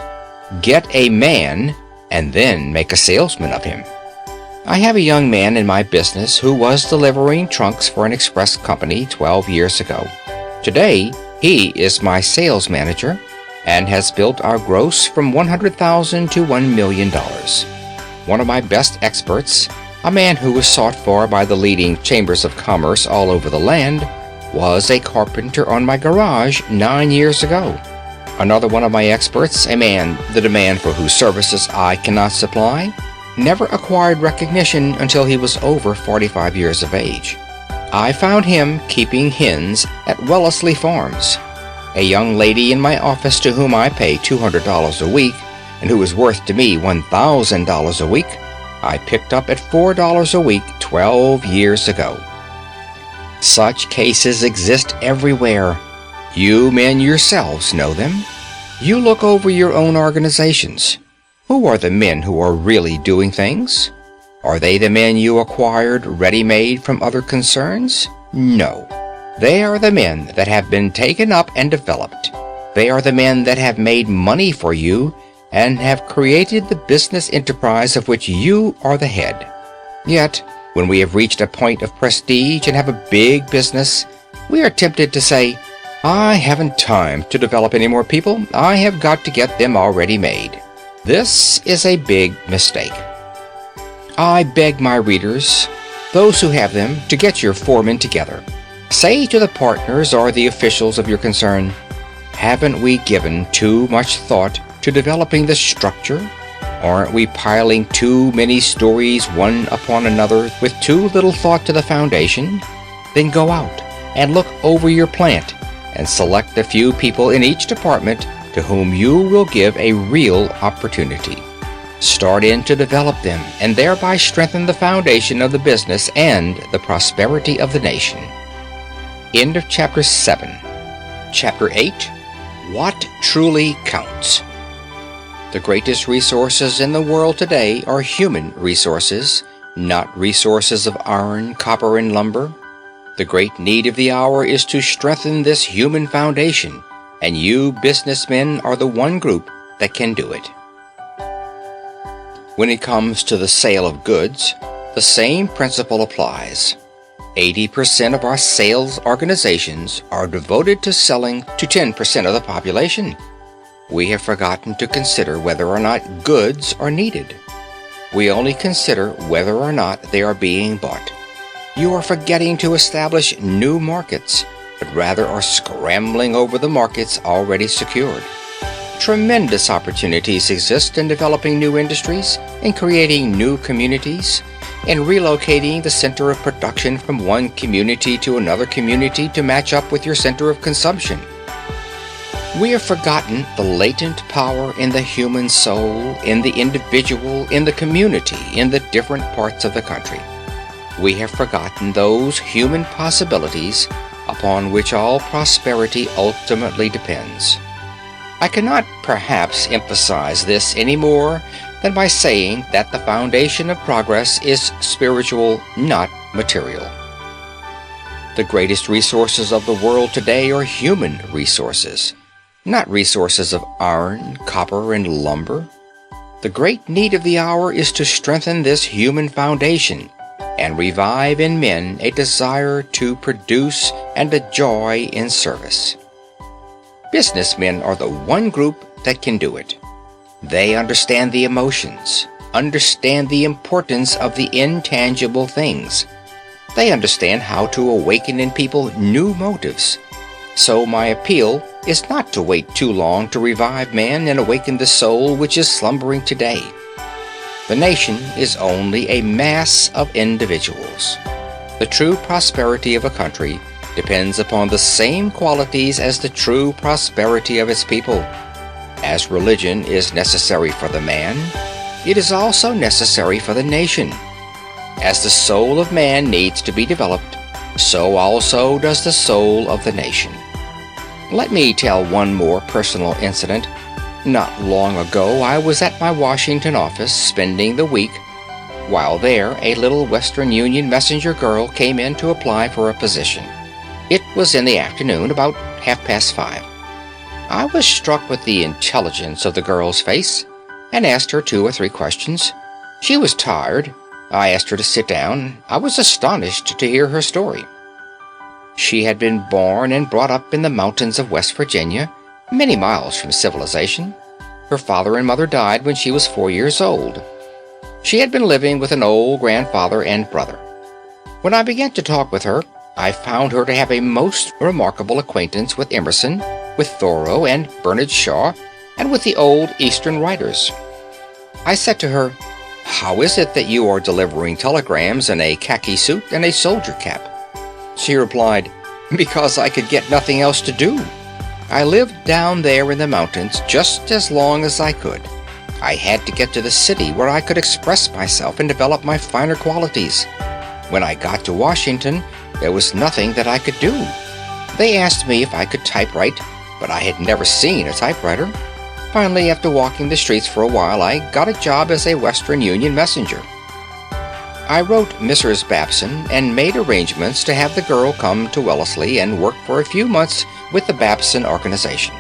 Get a man and then make a salesman of him. I have a young man in my business who was delivering trunks for an express company 12 years ago. Today, he is my sales manager and has built our gross from $100,000 to $1 million. One of my best experts, a man who was sought for by the leading chambers of commerce all over the land, was a carpenter on my garage 9 years ago. Another one of my experts, a man the demand for whose services I cannot supply, never acquired recognition until he was over 45 years of age. I found him keeping hens at Wellesley Farms. A young lady in my office to whom I pay $200 a week and who is worth to me $1,000 a week, I picked up at $4 a week 12 years ago. Such cases exist everywhere. You men yourselves know them. You look over your own organizations. Who are the men who are really doing things? Are they the men you acquired ready-made from other concerns? No. They are the men that have been taken up and developed. They are the men that have made money for you and have created the business enterprise of which you are the head. Yet, when we have reached a point of prestige and have a big business, we are tempted to say, I haven't time to develop any more people. I have got to get them already made. This is a big mistake. I beg my readers, those who have them, to get your foremen together. Say to the partners or the officials of your concern, haven't we given too much thought to developing the structure? Aren't we piling too many stories one upon another with too little thought to the foundation? Then go out and look over your plant and select a few people in each department to whom you will give a real opportunity. Start in to develop them and thereby strengthen the foundation of the business and the prosperity of the nation. End of Chapter 7. Chapter 8. What truly counts? The greatest resources in the world today are human resources, not resources of iron, copper, and lumber. The great need of the hour is to strengthen this human foundation, and you businessmen are the one group that can do it. When it comes to the sale of goods, the same principle applies. 80% of our sales organizations are devoted to selling to 10% of the population. We have forgotten to consider whether or not goods are needed. We only consider whether or not they are being bought. You are forgetting to establish new markets, but rather are scrambling over the markets already secured. Tremendous opportunities exist in developing new industries, in creating new communities, in relocating the center of production from one community to another community to match up with your center of consumption. We have forgotten the latent power in the human soul, in the individual, in the community, in the different parts of the country. We have forgotten those human possibilities upon which all prosperity ultimately depends. I cannot perhaps emphasize this any more than by saying that the foundation of progress is spiritual, not material. The greatest resources of the world today are human resources, not resources of iron, copper, and lumber. The great need of the hour is to strengthen this human foundation and revive in men a desire to produce and a joy in service. Businessmen are the one group that can do it. They understand the emotions, understand the importance of the intangible things. They understand how to awaken in people new motives. So my appeal is not to wait too long to revive man and awaken the soul which is slumbering today. The nation is only a mass of individuals. The true prosperity of a country depends upon the same qualities as the true prosperity of its people. As religion is necessary for the man, it is also necessary for the nation. As the soul of man needs to be developed, so also does the soul of the nation. Let me tell one more personal incident. Not long ago, I was at my Washington office spending the week. While there, a little Western Union messenger girl came in to apply for a position. It was in the afternoon, about 5:30. I was struck with the intelligence of the girl's face and asked her 2 or 3 questions. She was tired. I asked her to sit down. I was astonished to hear her story. She had been born and brought up in the mountains of West Virginia, many miles from civilization. Her father and mother died when she was 4 years old. She had been living with an old grandfather and brother. When I began to talk with her, I found her to have a most remarkable acquaintance with Emerson, with Thoreau and Bernard Shaw, and with the old Eastern writers. I said to her, "How is it that you are delivering telegrams in a khaki suit and a soldier cap?" She replied, "Because I could get nothing else to do. I lived down there in the mountains just as long as I could. I had to get to the city where I could express myself and develop my finer qualities. When I got to Washington, there was nothing that I could do. They asked me if I could typewrite, but I had never seen a typewriter. Finally, after walking the streets for a while, I got a job as a Western Union messenger. I wrote Mrs. Babson and made arrangements to have the girl come to Wellesley and work for a few months with the Babson organization.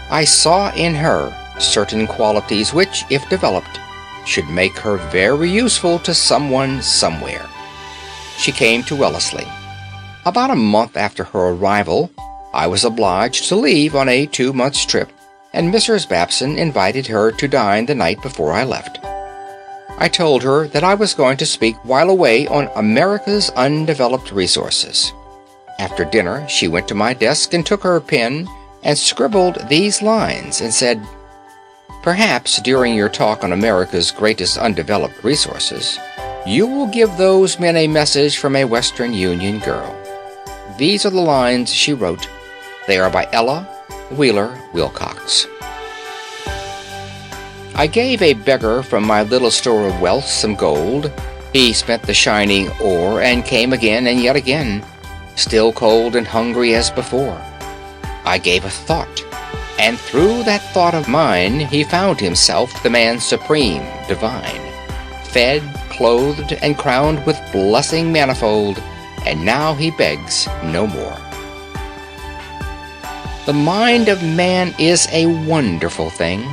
I saw in her certain qualities which, if developed, should make her very useful to someone somewhere. She came to Wellesley. About a month after her arrival, I was obliged to leave on a 2-month trip, and Mrs. Babson invited her to dine the night before I left. I told her that I was going to speak while away on America's undeveloped resources. After dinner, she went to my desk and took her pen and scribbled these lines and said, "Perhaps during your talk on America's greatest undeveloped resources, you will give those men a message from a Western Union girl." These are the lines she wrote. They are by Ella Wheeler Wilcox. I gave a beggar from my little store of wealth some gold. He spent the shining ore and came again and yet again. still cold and hungry as before. I gave a thought, and through that thought of mine he found himself the man supreme, divine, fed, clothed, and crowned with blessing manifold, and now he begs no more. The mind of man is a wonderful thing,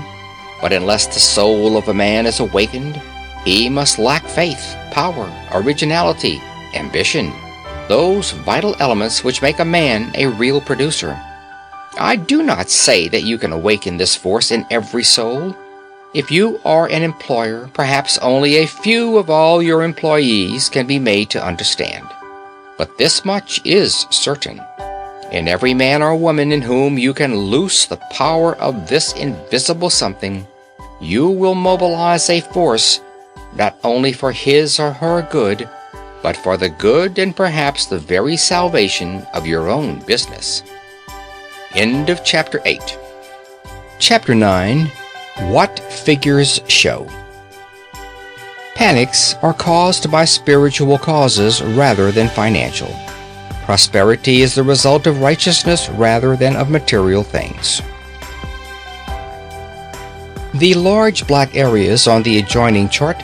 but unless the soul of a man is awakened, he must lack faith, power, originality, ambition, those vital elements which make a man a real producer. I do not say that you can awaken this force in every soul. If you are an employer, perhaps only a few of all your employees can be made to understand. But this much is certain. In every man or woman in whom you can loose the power of this invisible something, you will mobilize a force not only for his or her good, but for the good and perhaps the very salvation of your own business. End of Chapter 8. Chapter 9. What Figures Show. Panics are caused by spiritual causes rather than financial. Prosperity is the result of righteousness rather than of material things. The large black areas on the adjoining chart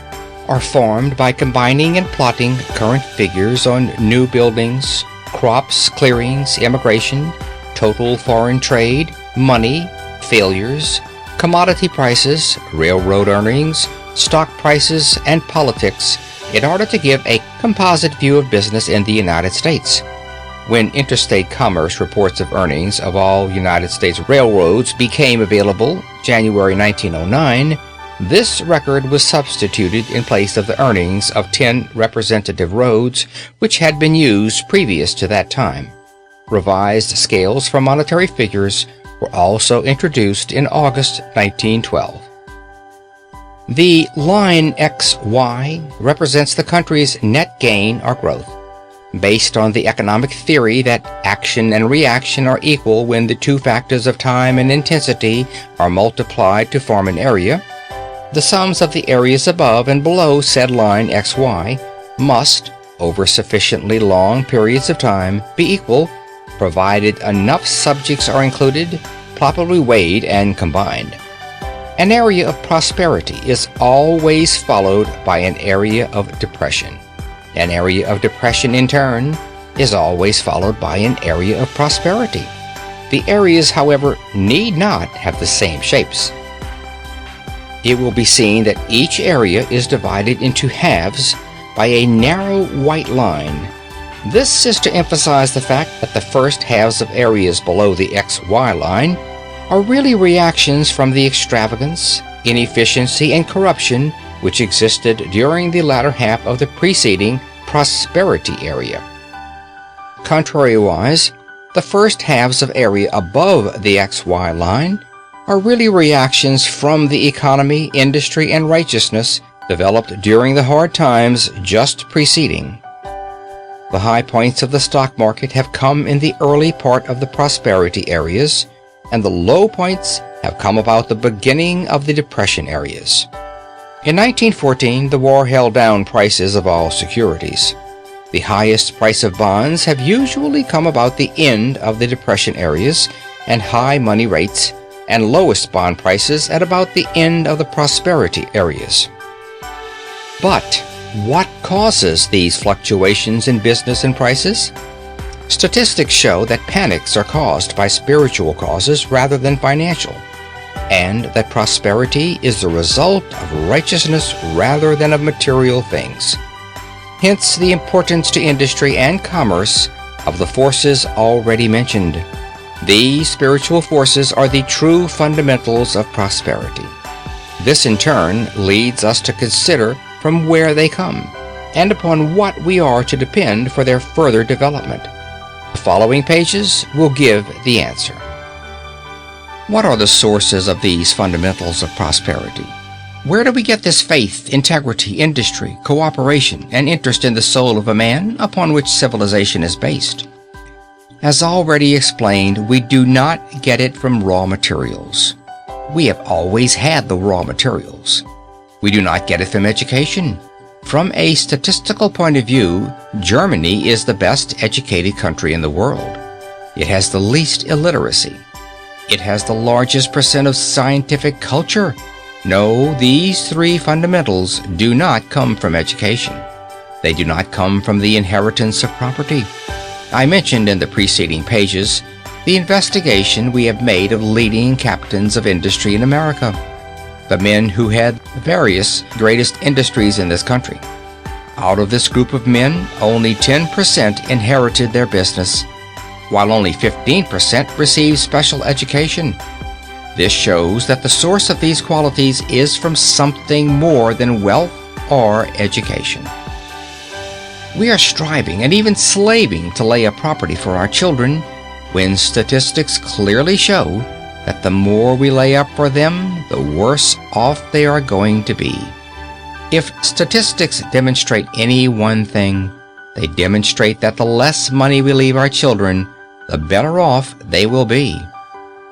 are formed by combining and plotting current figures on new buildings, crops, clearings, immigration, total foreign trade, money, failures, commodity prices, railroad earnings, stock prices, and politics in order to give a composite view of business in the United States. When interstate commerce reports of earnings of all United States railroads became available, January 1909, this record was substituted in place of the earnings of 10 representative roads which had been used previous to that time. Revised scales for monetary figures were also introduced in August 1912. The line XY represents the country's net gain or growth. Based on the economic theory that action and reaction are equal when the two factors of time and intensity are multiplied to form an area, the sums of the areas above and below said line XY must, over sufficiently long periods of time, be equal, provided enough subjects are included, properly weighed and combined. An area of prosperity is always followed by an area of depression. An area of depression, in turn, is always followed by an area of prosperity. The areas, however, need not have the same shapes. It will be seen that each area is divided into halves by a narrow white line. This is to emphasize the fact that the first halves of areas below the XY line are really reactions from the extravagance, inefficiency, and corruption which existed during the latter half of the preceding prosperity area. Contrariwise, the first halves of area above the XY line are really reactions from the economy, industry, and righteousness developed during the hard times just preceding. The high points of the stock market have come in the early part of the prosperity areas, and the low points have come about the beginning of the depression areas. In 1914, the war held down prices of all securities. The highest price of bonds have usually come about the end of the depression areas and high money rates, and lowest bond prices at about the end of the prosperity areas. But what causes these fluctuations in business and prices? Statistics show that panics are caused by spiritual causes rather than financial, and that prosperity is the result of righteousness rather than of material things. Hence the importance to industry and commerce of the forces already mentioned. These spiritual forces are the true fundamentals of prosperity. This in turn leads us to consider from where they come, and upon what we are to depend for their further development. The following pages will give the answer. What are the sources of these fundamentals of prosperity? Where do we get this faith, integrity, industry, cooperation, and interest in the soul of a man upon which civilization is based? As already explained, we do not get it from raw materials. We have always had the raw materials. We do not get it from education. From a statistical point of view, Germany is the best educated country in the world. It has the least illiteracy. It has the largest percent of scientific culture. No, these three fundamentals do not come from education. They do not come from the inheritance of property. I mentioned in the preceding pages the investigation we have made of leading captains of industry in America, the men who had various greatest industries in this country. Out of this group of men, only 10% inherited their business, while only 15% received special education. This shows that the source of these qualities is from something more than wealth or education. We are striving and even slaving to lay up property for our children when statistics clearly show that the more we lay up for them, the worse off they are going to be. If statistics demonstrate any one thing, they demonstrate that the less money we leave our children, the better off they will be,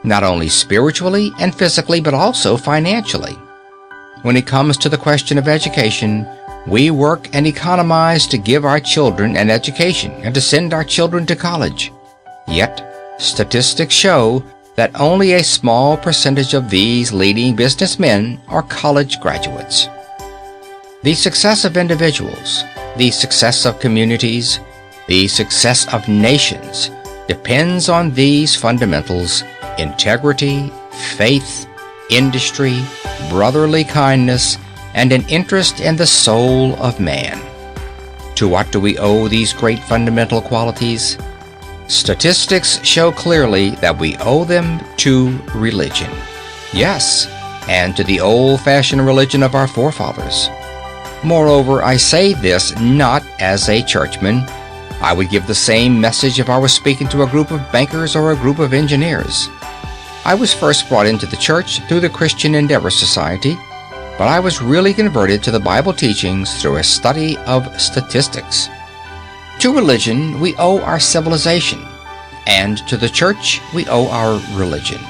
not only spiritually and physically, but also financially. When it comes to the question of education, we work and economize to give our children an education and to send our children to college. Yet, statistics show that only a small percentage of these leading businessmen are college graduates. The success of individuals, the success of communities, the success of nations depends on these fundamentals: integrity, faith, industry, brotherly kindness, and an interest in the soul of man. To what do we owe these great fundamental qualities? Statistics show clearly that we owe them to religion. Yes, and to the old-fashioned religion of our forefathers. Moreover, I say this not as a churchman. I would give the same message if I was speaking to a group of bankers or a group of engineers. I was first brought into the church through the Christian Endeavor Society, but I was really converted to the Bible teachings through a study of statistics. To religion, we owe our civilization, and to the church, we owe our religion.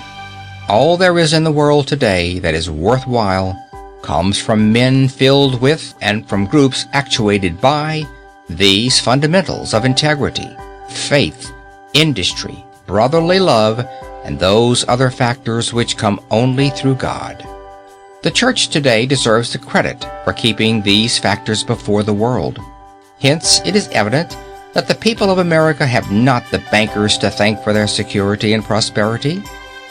All there is in the world today that is worthwhile comes from men filled with and from groups actuated by these fundamentals of integrity, faith, industry, brotherly love, and those other factors which come only through God. The church today deserves the credit for keeping these factors before the world. Hence, it is evident that the people of America have not the bankers to thank for their security and prosperity,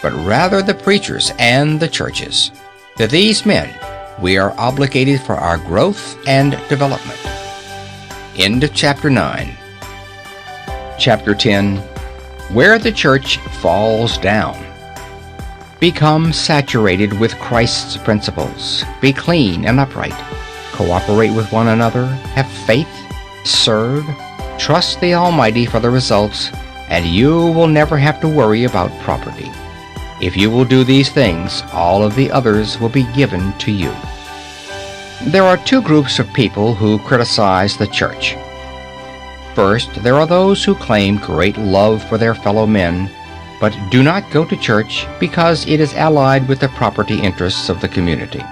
but rather the preachers and the churches. To these men, we are obligated for our growth and development. End of Chapter 9. Chapter 10. Where the church falls down. Become saturated with Christ's principles. Be clean and upright. Cooperate with one another. Have faith. Serve. Trust the Almighty for the results, and you will never have to worry about property. If you will do these things, all of the others will be given to you. There are two groups of people who criticize the church. First, there are those who claim great love for their fellow men, but do not go to church because it is allied with the property interests of the community.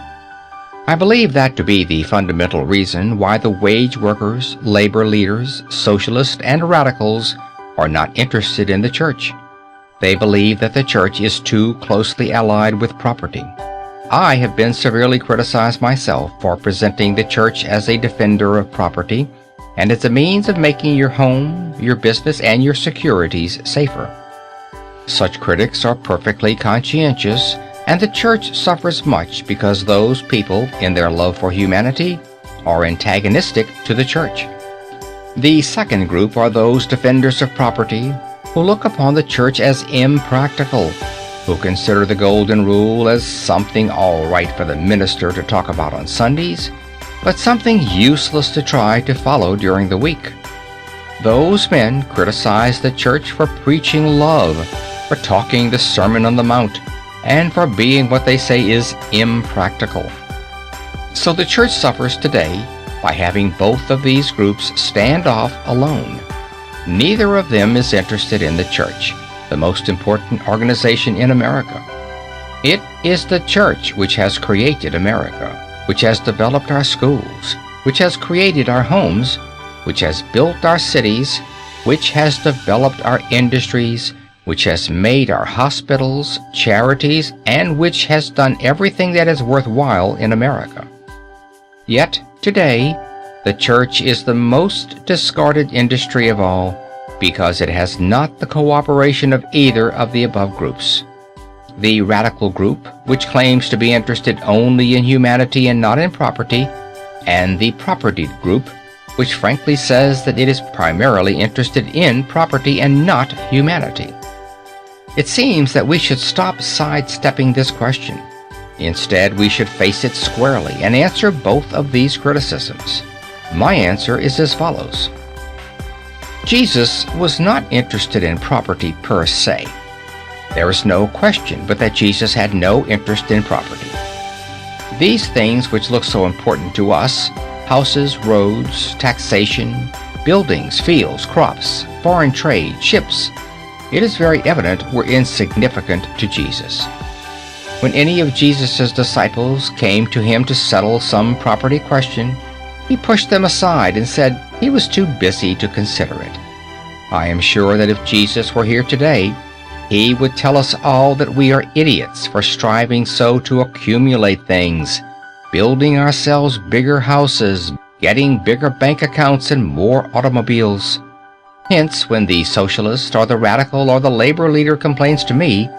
I believe that to be the fundamental reason why the wage workers, labor leaders, socialists, and radicals are not interested in the church. They believe that the church is too closely allied with property. I have been severely criticized myself for presenting the church as a defender of property and as a means of making your home, your business, and your securities safer. Such critics are perfectly conscientious, and the church suffers much because those people, in their love for humanity, are antagonistic to the church. The second group are those defenders of property who look upon the church as impractical, who consider the Golden Rule as something all right for the minister to talk about on Sundays, but something useless to try to follow during the week. Those men criticize the church for preaching love, for talking the Sermon on the Mount, and for being what they say is impractical. So the church suffers today by having both of these groups stand off alone. Neither of them is interested in the church, the most important organization in America. It is the church which has created America, which has developed our schools, which has created our homes, which has built our cities, which has developed our industries, which has made our hospitals, charities, and which has done everything that is worthwhile in America. Yet, today, the church is the most discarded industry of all because it has not the cooperation of either of the above groups. The radical group, which claims to be interested only in humanity and not in property, and the propertied group, which frankly says that it is primarily interested in property and not humanity. It seems that we should stop sidestepping this question. Instead, we should face it squarely and answer both of these criticisms. My answer is as follows. Jesus was not interested in property per se. There is no question but that Jesus had no interest in property. These things which look so important to us, houses, roads, taxation, buildings, fields, crops, foreign trade, ships, it is very evident were insignificant to Jesus. When any of Jesus' disciples came to him to settle some property question, he pushed them aside and said he was too busy to consider it. I am sure that if Jesus were here today, he would tell us all that we are idiots for striving so to accumulate things, building ourselves bigger houses, getting bigger bank accounts and more automobiles. Hence, when the socialist or the radical or the labor leader complains to me,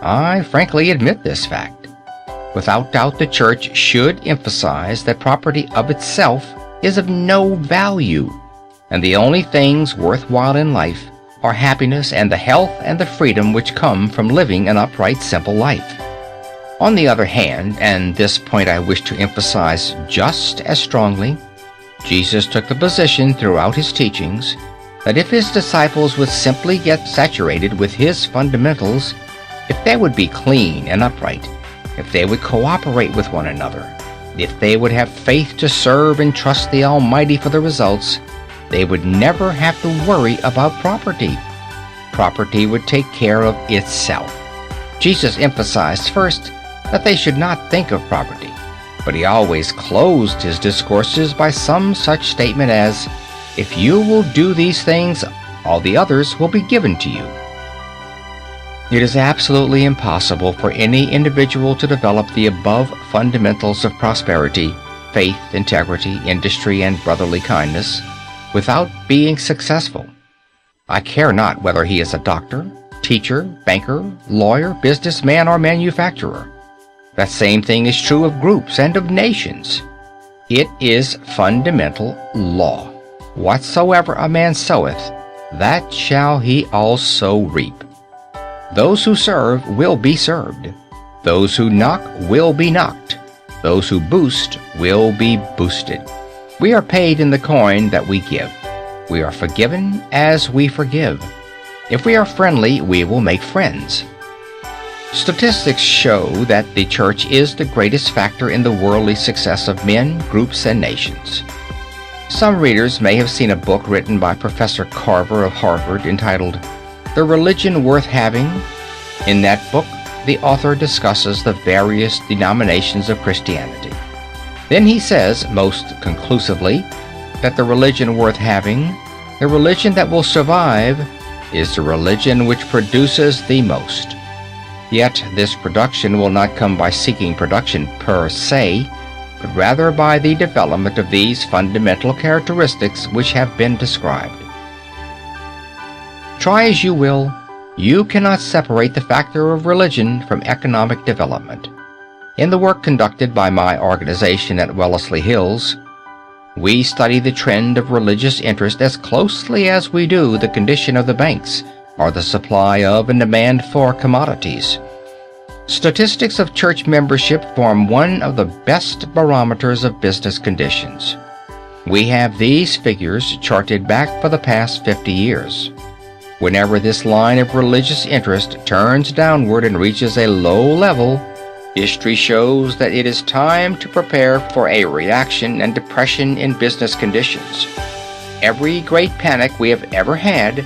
I frankly admit this fact. Without doubt, the church should emphasize that property of itself is of no value, and the only things worthwhile in life are happiness and the health and the freedom which come from living an upright, simple life. On the other hand, and this point I wish to emphasize just as strongly, Jesus took the position throughout his teachings that if his disciples would simply get saturated with his fundamentals, if they would be clean and upright, if they would cooperate with one another, if they would have faith to serve and trust the Almighty for the results, they would never have to worry about property. Property would take care of itself. Jesus emphasized first that they should not think of property, but he always closed his discourses by some such statement as, "If you will do these things, all the others will be given to you." It is absolutely impossible for any individual to develop the above fundamentals of prosperity, faith, integrity, industry, and brotherly kindness without being successful. I care not whether he is a doctor, teacher, banker, lawyer, businessman, or manufacturer. That same thing is true of groups and of nations. It is fundamental law. Whatsoever a man soweth, that shall he also reap. Those who serve will be served. Those who knock will be knocked. Those who boost will be boosted. We are paid in the coin that we give. We are forgiven as we forgive. If we are friendly, we will make friends. Statistics show that the church is the greatest factor in the worldly success of men, groups, and nations. Some readers may have seen a book written by Professor Carver of Harvard entitled The Religion Worth Having. In that book, the author discusses the various denominations of Christianity. Then he says, most conclusively, that the religion worth having, the religion that will survive, is the religion which produces the most. Yet this production will not come by seeking production per se, but rather by the development of these fundamental characteristics which have been described. Try as you will, you cannot separate the factor of religion from economic development. In the work conducted by my organization at Wellesley Hills, we study the trend of religious interest as closely as we do the condition of the banks or the supply of and demand for commodities. Statistics of church membership form one of the best barometers of business conditions. We have these figures charted back for the past 50 years. Whenever this line of religious interest turns downward and reaches a low level, history shows that it is time to prepare for a reaction and depression in business conditions. Every great panic we have ever had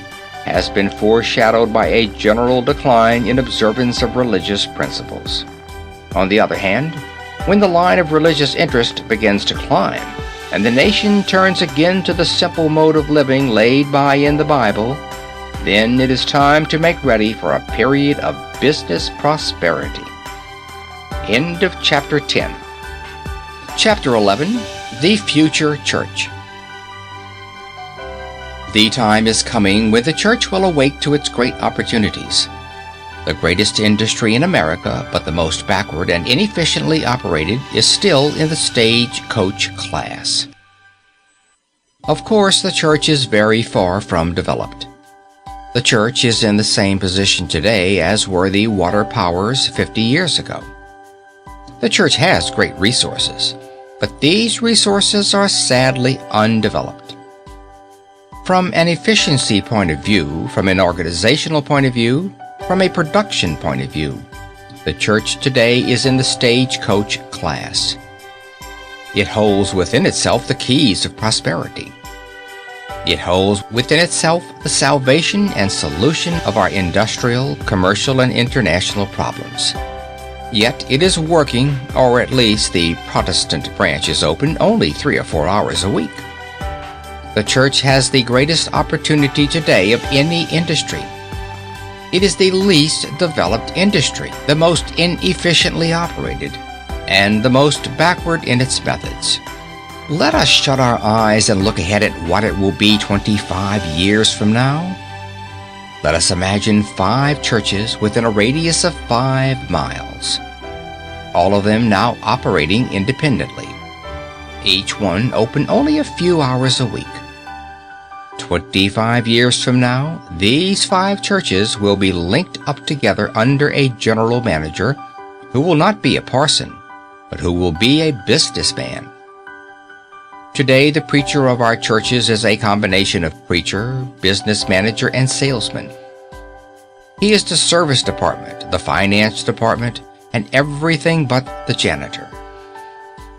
has been foreshadowed by a general decline in observance of religious principles. On the other hand, when the line of religious interest begins to climb, and the nation turns again to the simple mode of living laid by in the Bible, then it is time to make ready for a period of business prosperity. End of Chapter 10. Chapter 11. The Future Church. The time is coming when the church will awake to its great opportunities. The greatest industry in America, but the most backward and inefficiently operated, is still in the stagecoach class. Of course, the church is very far from developed. The church is in the same position today as were the water powers 50 years ago. The church has great resources, but these resources are sadly undeveloped. From an efficiency point of view, from an organizational point of view, from a production point of view, the church today is in the stagecoach class. It holds within itself the keys of prosperity. It holds within itself the salvation and solution of our industrial, commercial, and international problems. Yet it is working, or at least the Protestant branch is open only 3 or 4 hours a week. The church has the greatest opportunity today of any industry. It is the least developed industry, the most inefficiently operated, and the most backward in its methods. Let us shut our eyes and look ahead at what it will be 25 years from now. Let us imagine 5 churches within a radius of 5 miles, all of them now operating independently, each one open only a few hours a week. 25 years from now, these 5 churches will be linked up together under a general manager who will not be a parson, but who will be a businessman. Today, the preacher of our churches is a combination of preacher, business manager, and salesman. He is the service department, the finance department, and everything but the janitor.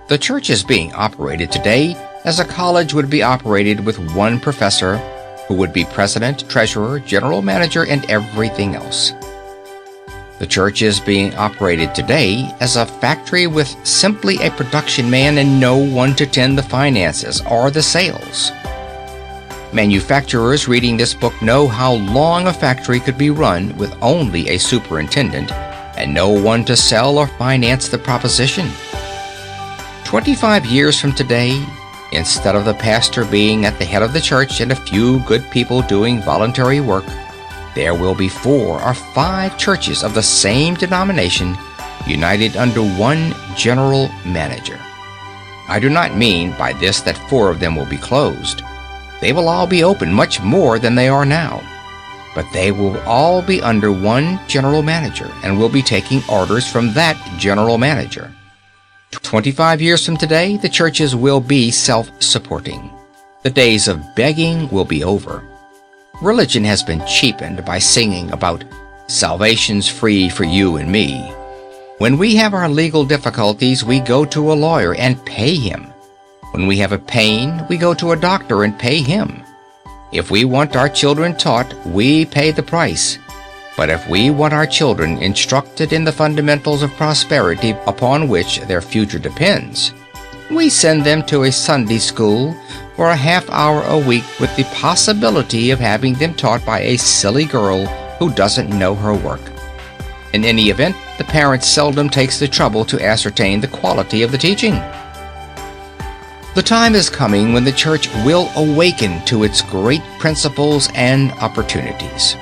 The church is being operated today as a college would be operated with one professor who would be president, treasurer, general manager, and everything else. The church is being operated today as a factory with simply a production man and no one to tend the finances or the sales. Manufacturers reading this book know how long a factory could be run with only a superintendent and no one to sell or finance the proposition. 25 years from today, instead of the pastor being at the head of the church and a few good people doing voluntary work, there will be 4 or 5 churches of the same denomination united under one general manager. I do not mean by this that 4 of them will be closed. They will all be open much more than they are now. But they will all be under one general manager and will be taking orders from that general manager. 25 years from today, the churches will be self-supporting. The days of begging will be over. Religion has been cheapened by singing about salvation's free for you and me. When we have our legal difficulties, we go to a lawyer and pay him. When we have a pain, we go to a doctor and pay him. If we want our children taught, we pay the price. But if we want our children instructed in the fundamentals of prosperity upon which their future depends, we send them to a Sunday school for a half-hour a week with the possibility of having them taught by a silly girl who doesn't know her work. In any event, the parent seldom takes the trouble to ascertain the quality of the teaching. The time is coming when the church will awaken to its great principles and opportunities.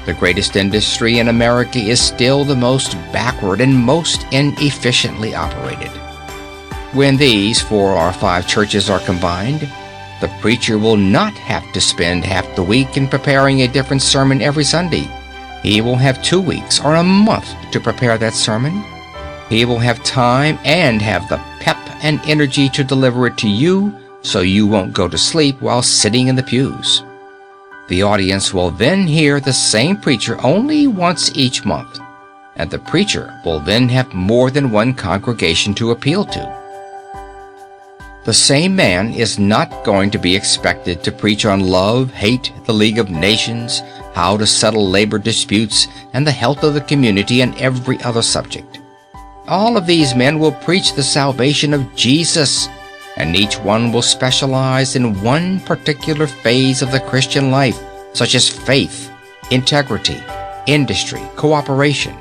The greatest industry in America is still the most backward and most inefficiently operated. When these 4 or 5 churches are combined, the preacher will not have to spend half the week in preparing a different sermon every Sunday. He will have 2 weeks or a month to prepare that sermon. He will have time and have the pep and energy to deliver it to you so you won't go to sleep while sitting in the pews. The audience will then hear the same preacher only once each month, and the preacher will then have more than one congregation to appeal to. The same man is not going to be expected to preach on love, hate, the League of Nations, how to settle labor disputes, and the health of the community and every other subject. All of these men will preach the salvation of Jesus, and each one will specialize in one particular phase of the Christian life, such as faith, integrity, industry, cooperation.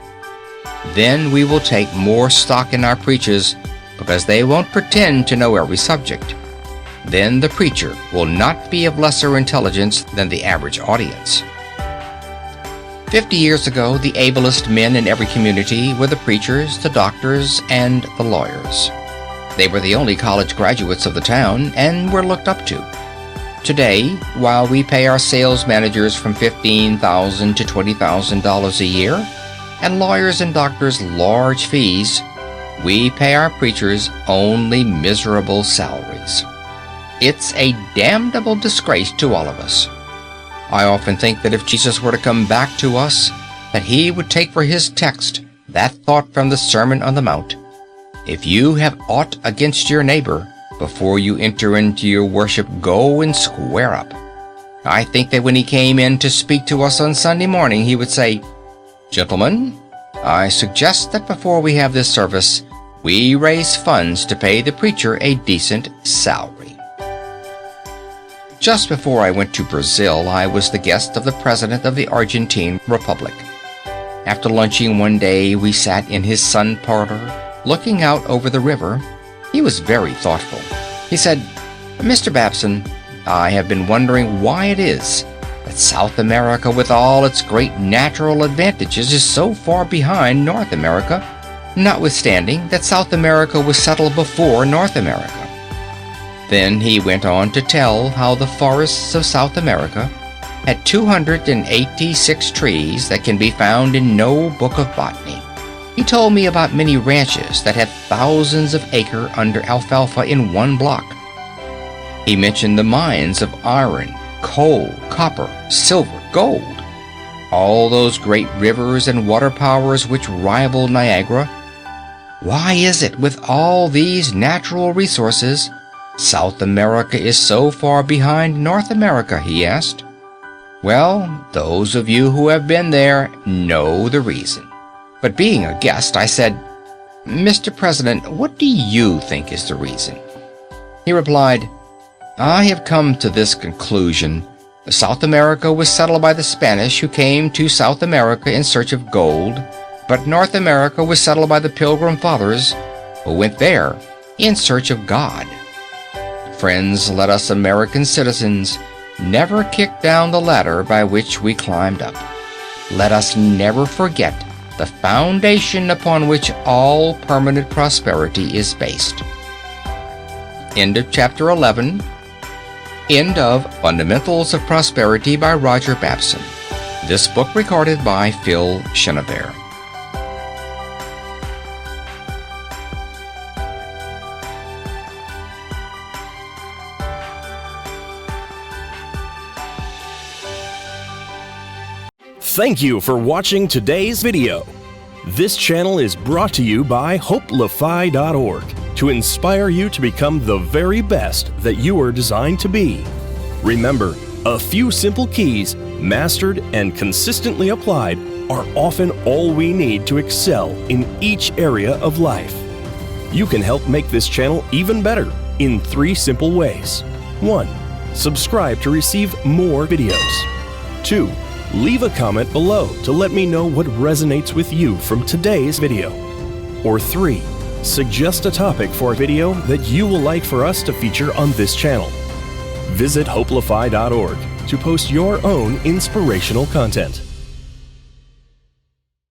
Then we will take more stock in our preachers because they won't pretend to know every subject. Then the preacher will not be of lesser intelligence than the average audience. 50 years ago, the ablest men in every community were the preachers, the doctors, and the lawyers. They were the only college graduates of the town and were looked up to. Today, while we pay our sales managers from $15,000 to $20,000 a year, and lawyers and doctors large fees, we pay our preachers only miserable salaries. It's a damnable disgrace to all of us. I often think that if Jesus were to come back to us, that he would take for his text that thought from the Sermon on the Mount: "If you have aught against your neighbor, before you enter into your worship, go and square up." I think that when he came in to speak to us on Sunday morning, he would say, "Gentlemen, I suggest that before we have this service, we raise funds to pay the preacher a decent salary." Just before I went to Brazil, I was the guest of the President of the Argentine Republic. After lunching one day, we sat in his sun parlor, looking out over the river. He was very thoughtful. He said, "Mr. Babson, I have been wondering why it is that South America, with all its great natural advantages, is so far behind North America, notwithstanding that South America was settled before North America." Then he went on to tell how the forests of South America had 286 trees that can be found in no book of botany. He told me about many ranches that had thousands of acres under alfalfa in one block. He mentioned the mines of iron, coal, copper, silver, gold, all those great rivers and water powers which rival Niagara. Why is it, with all these natural resources, South America is so far behind North America? He asked. Well, those of you who have been there know the reason. But being a guest, I said, "Mr. President, what do you think is the reason?" He replied, "I have come to this conclusion. South America was settled by the Spanish who came to South America in search of gold, but North America was settled by the Pilgrim Fathers who went there in search of God. Friends, let us American citizens never kick down the ladder by which we climbed up. Let us never forget the foundation upon which all permanent prosperity is based." End of Chapter 11. End of Fundamentals of Prosperity by Roger Babson. This book recorded by Phil Chenevert. Thank you for watching today's video. This channel is brought to you by hopelify.org to inspire you to become the very best that you are designed to be. Remember, a few simple keys, mastered and consistently applied, are often all we need to excel in each area of life. You can help make this channel even better in 3 simple ways. 1. Subscribe to receive more videos. 2. Leave a comment below to let me know what resonates with you from today's video. Or 3. Suggest a topic for a video that you will like for us to feature on this channel. Visit hopelify.org to post your own inspirational content.